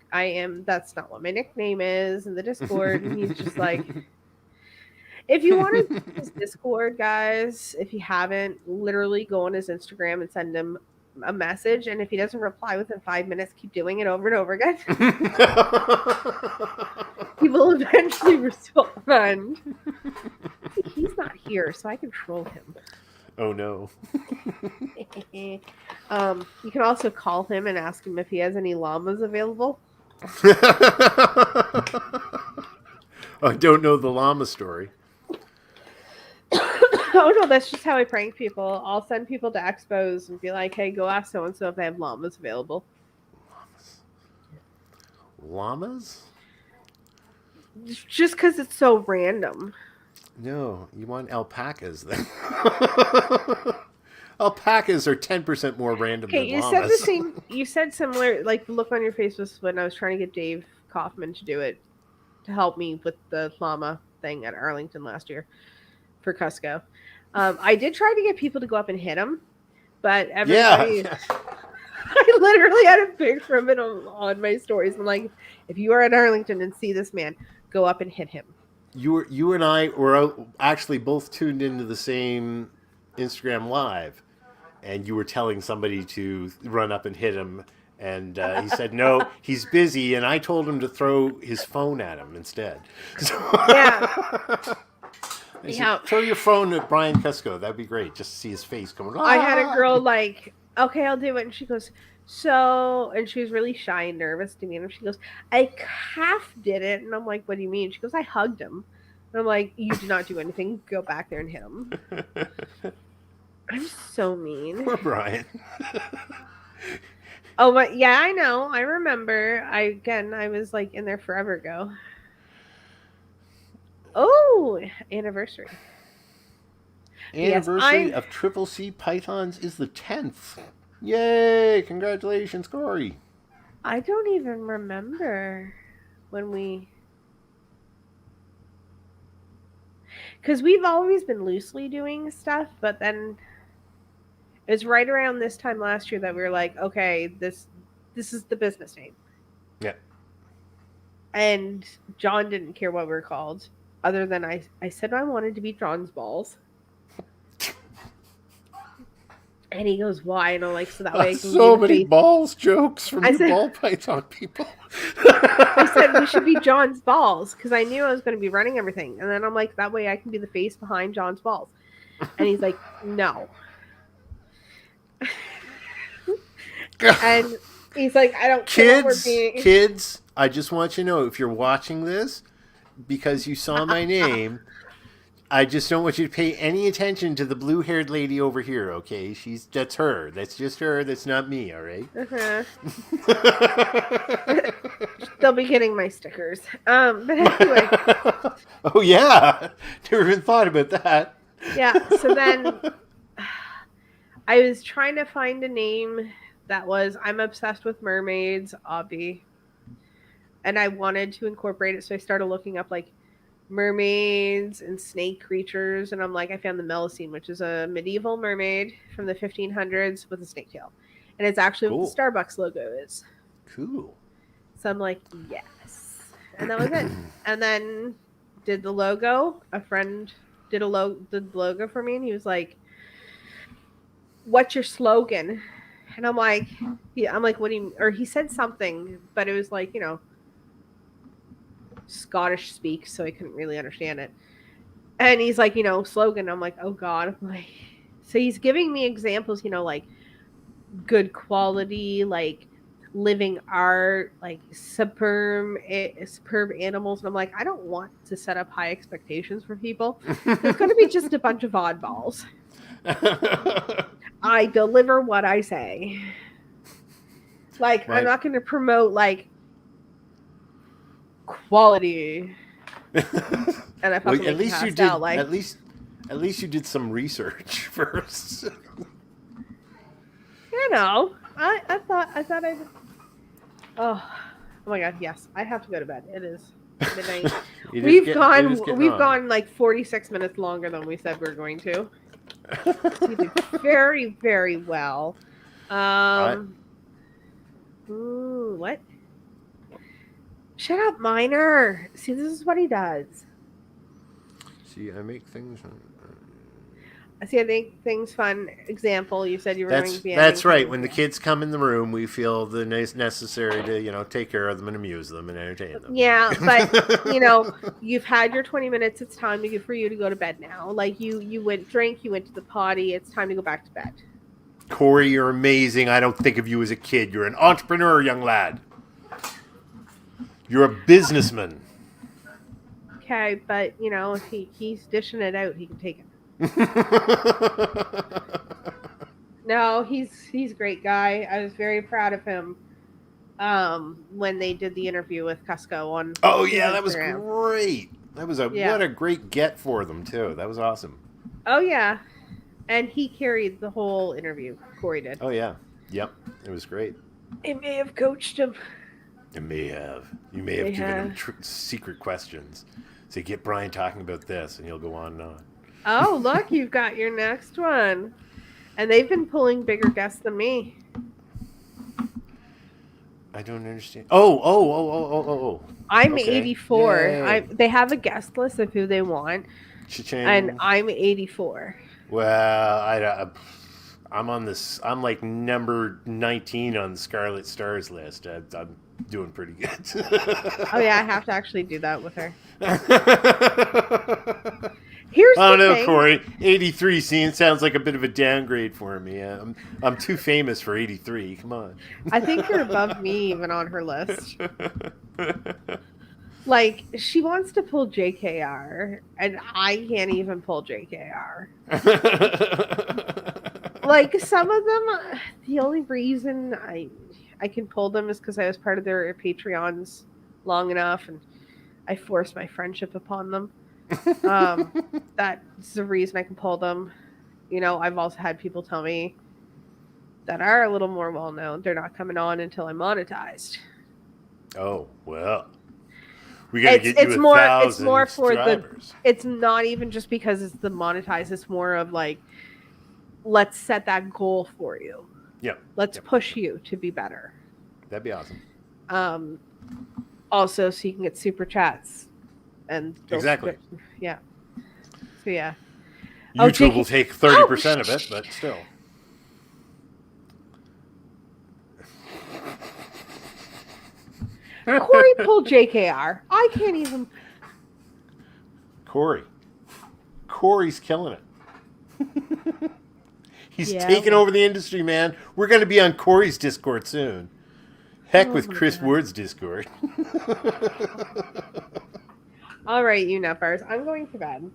not what my nickname is in the Discord. And he's just like, if you want to his Discord, guys, if you haven't, literally go on his Instagram and send him a message. And if he doesn't reply within 5 minutes, keep doing it over and over again. He will eventually respond. He's not here, so I can troll him. Oh no. You can also call him and ask him if he has any llamas available. I don't know the llama story. Oh no, that's just how I prank people. I'll send people to expos and be like, hey, go ask so and so if they have llamas available. Llamas? Just because it's so random. No, you want alpacas then. Alpacas are 10% more random than llamas. Said the same. You said similar. Like, the look on your face was when I was trying to get Dave Kaufman to do it, to help me with the llama thing at Arlington last year for Cusco. I did try to get people to go up and hit him, but everybody. Yeah. I literally had a picture of it on my stories. I'm like, if you are at Arlington and see this man, go up and hit him. You and I were actually both tuned into the same Instagram live, and you were telling somebody to run up and hit him, and he said no, he's busy, and I told him to throw his phone at him instead. So, yeah. Throw your phone at Brian Cusco. That'd be great. Just to see his face coming. I had a girl like, okay, I'll do it, and she goes, so, and she was really shy and nervous to me, and she goes, I half did it, and I'm like, what do you mean? She goes, I hugged him. And I'm like, you did not do anything. Go back there and hit him. I'm so mean. Poor Brian. Oh, but yeah, I know. I remember. I was like in there forever ago. Oh, anniversary. Anniversary of Triple C Pythons is the 10th. Yay! Congratulations, Kori. I don't even remember when we... Because we've always been loosely doing stuff, but then it was right around this time last year that we were like, okay, this is the business name. Yeah. And John didn't care what we were called, other than I said I wanted to be John's balls. And he goes, why? And I'm like, so that way I can So be the many face. balls jokes from I you said- ball python people. I said we should be John's balls because I knew I was going to be running everything. And then I'm like, that way I can be the face behind John's balls. And he's like, no. And he's like, I don't care what we're being. Kids, I just want you to know, if you're watching this, because you saw my name, I just don't want you to pay any attention to the blue-haired lady over here, okay? That's her. That's just her. That's not me, all right? Uh-huh. They'll be getting my stickers. But anyway. Oh, yeah. Never even thought about that. Yeah, so then I was trying to find a name that was, I'm obsessed with mermaids, obvi. And I wanted to incorporate it, so I started looking up, like, mermaids and snake creatures. And I'm like, I found the Melusine, which is a medieval mermaid from the 1500s with a snake tail. And it's actually what the Starbucks logo is. Cool. So I'm like, yes. And that was it. And then did the logo. A friend did the logo for me, and he was like, what's your slogan? And I'm like, what do you, or he said something, but it was like, you know, Scottish speak, so I couldn't really understand it. And he's like, you know, slogan. I'm like, oh God. I'm like, so he's giving me examples, you know, like good quality, like living art, like superb animals. And I'm like, I don't want to set up high expectations for people. It's going to be just a bunch of oddballs. I deliver what I say. Like, right. I'm not going to promote like quality. And I fucking at least you did. Out, like, at least you did some research first. You know, I thought I'd. Oh my God! Yes, I have to go to bed. It is midnight. We've gone like 46 minutes longer than we said we were going to. You did very, very well. Ooh, what? Shut up, Minor. See, this is what he does. See, I make things. See, I make things fun. Example, you said you were going to be. That's right. When the kids come in the room, we feel the necessary to, you know, take care of them and amuse them and entertain them. Yeah, but you know, you've had your 20 minutes. It's time for you to go to bed now. Like you went drink, you went to the potty. It's time to go back to bed. Kori, you're amazing. I don't think of you as a kid. You're an entrepreneur, young lad. You're a businessman. Okay, but you know, if he's dishing it out, he can take it. No, he's a great guy. I was very proud of him when they did the interview with Cusco on. Oh yeah, that was great. That was what a great get for them too. That was awesome. Oh yeah, and he carried the whole interview. Kori did. Oh yeah, yep, it was great. It may have coached him. It may have. You may have given him secret questions. So get Brian talking about this, and he'll go on and on. Oh, look, you've got your next one. And they've been pulling bigger guests than me. I don't understand. Oh. I'm 84. They have a guest list of who they want. Cha-ching. And I'm 84. Well, I'm on this. I'm like number 19 on the Scarlet Stars list. I'm doing pretty good. Oh, yeah, I have to actually do that with her. Here's the thing. Kori. 83 sounds like a bit of a downgrade for me. I'm too famous for 83. Come on. I think you're above me even on her list. Like, she wants to pull JKR, and I can't even pull JKR. Like, some of them, the only reason I can pull them is because I was part of their Patreons long enough, and I forced my friendship upon them. That's the reason I can pull them. You know, I've also had people tell me that are a little more well-known. They're not coming on until I'm monetized. Oh, well. We gotta get you it's more for subscribers. It's not even just because it's the monetized. It's more of like, let's set that goal for you. Yeah. Let's push you to be better. That'd be awesome. Also, so you can get super chats. And exactly. Yeah. So yeah. YouTube will take 30% of it, but still. Kori pulled JKR. I can't even. Kori's killing it. He's Yeah, taking well. over the industry, man. We're going to be on Kori's Discord soon. Heck Oh with my Chris God. Ward's Discord. All right, you nutbars. I'm going to bed.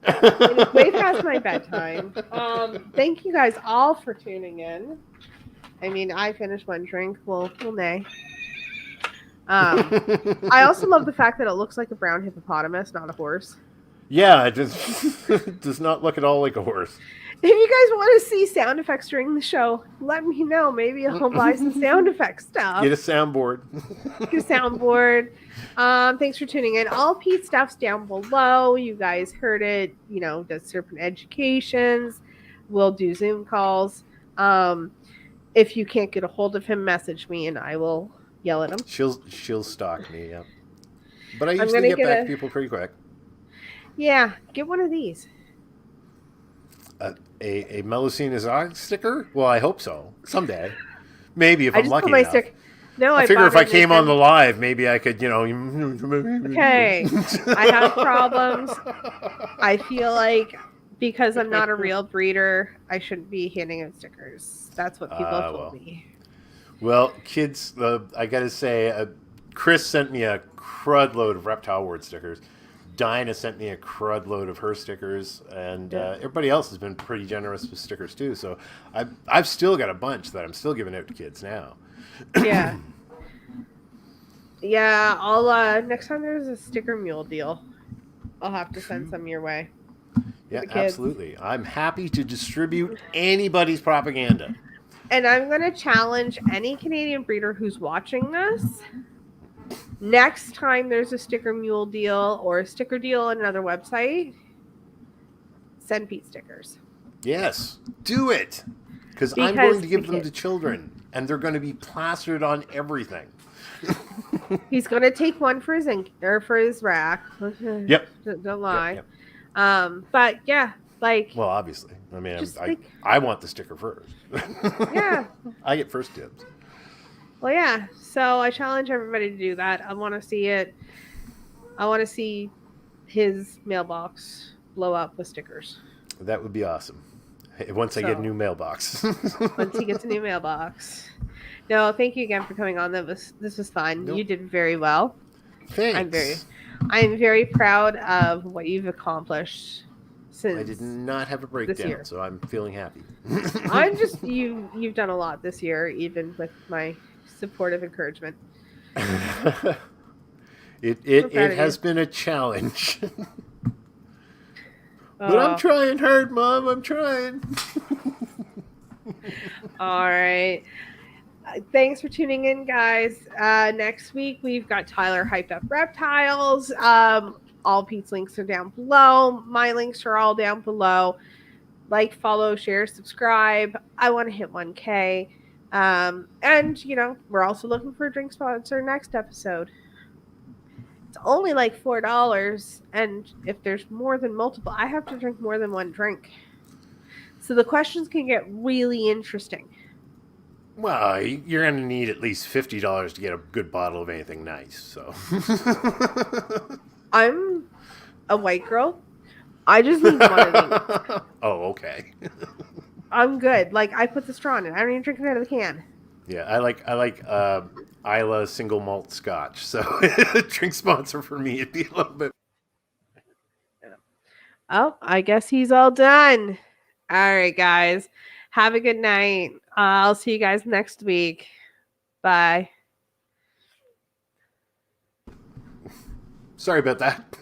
It is way past my bedtime. Thank you guys all for tuning in. I mean, I finished one drink. Well, nay. I also love the fact that it looks like a brown hippopotamus, not a horse. Yeah, it does not look at all like a horse. If you guys want to see sound effects during the show, let me know. Maybe I'll buy some sound effect stuff. Get a soundboard. Get a soundboard. Thanks for tuning in. All Pete stuff's down below. You guys heard it. You know, does serpent educations. We'll do Zoom calls. If you can't get a hold of him, message me and I will yell at him. She'll stalk me, yeah. But I usually get back to people pretty quick. Yeah, get one of these. A Melusine Exotic sticker? Well, I hope so. Someday. Maybe if I'm lucky enough. No, I figure if I came on the live, maybe I could, Okay. I have problems. I feel like because I'm not a real breeder, I shouldn't be handing out stickers. That's what people have told me. Well, kids, I got to say, Chris sent me a crud load of Reptile Ward stickers. Dinah sent me a crud load of her stickers, and everybody else has been pretty generous with stickers too. So I've still got a bunch that I'm still giving out to kids now. Yeah. Yeah, I'll next time there's a sticker mule deal, I'll have to send some your way. Yeah, absolutely. I'm happy to distribute anybody's propaganda. And I'm going to challenge any Canadian breeder who's watching this. Next time there's a sticker mule deal or a sticker deal on another website, send Pete stickers. Yes, do it. Because I'm going to give them to children, and they're going to be plastered on everything. He's going to take one for his for his rack. Yep. Don't lie. Yep. But yeah, like. Well, obviously. I mean, like, I want the sticker first. Yeah. I get first dibs. Well, yeah. So I challenge everybody to do that. I want to see it. I want to see his mailbox blow up with stickers. That would be awesome. Once I get a new mailbox. Once he gets a new mailbox. No, thank you again for coming on. This was fun. Nope. You did very well. Thanks. I'm very proud of what you've accomplished since I did not have a breakdown, so I'm feeling happy. I'm just you've done a lot this year, even with my supportive encouragement. It has been a challenge. But I'm trying hard, Mom. I'm trying. All right. Thanks for tuning in, guys. Next week, we've got Tyler hyped up reptiles. All Pete's links are down below. My links are all down below. Like, follow, share, subscribe. I want to hit 1K. And, we're also looking for a drink sponsor next episode. It's only like $4. And if there's more than multiple, I have to drink more than one drink. So the questions can get really interesting. Well, you're going to need at least $50 to get a good bottle of anything nice. So I'm a white girl. I just need one of these. Oh, okay. I'm good. Like, I put the straw in it. I don't even drink it out of the can. Yeah, I like Isla single malt scotch. So drink sponsor for me, it'd be a little bit. Oh, I guess he's all done. All right, guys. Have a good night. I'll see you guys next week. Bye. Sorry about that.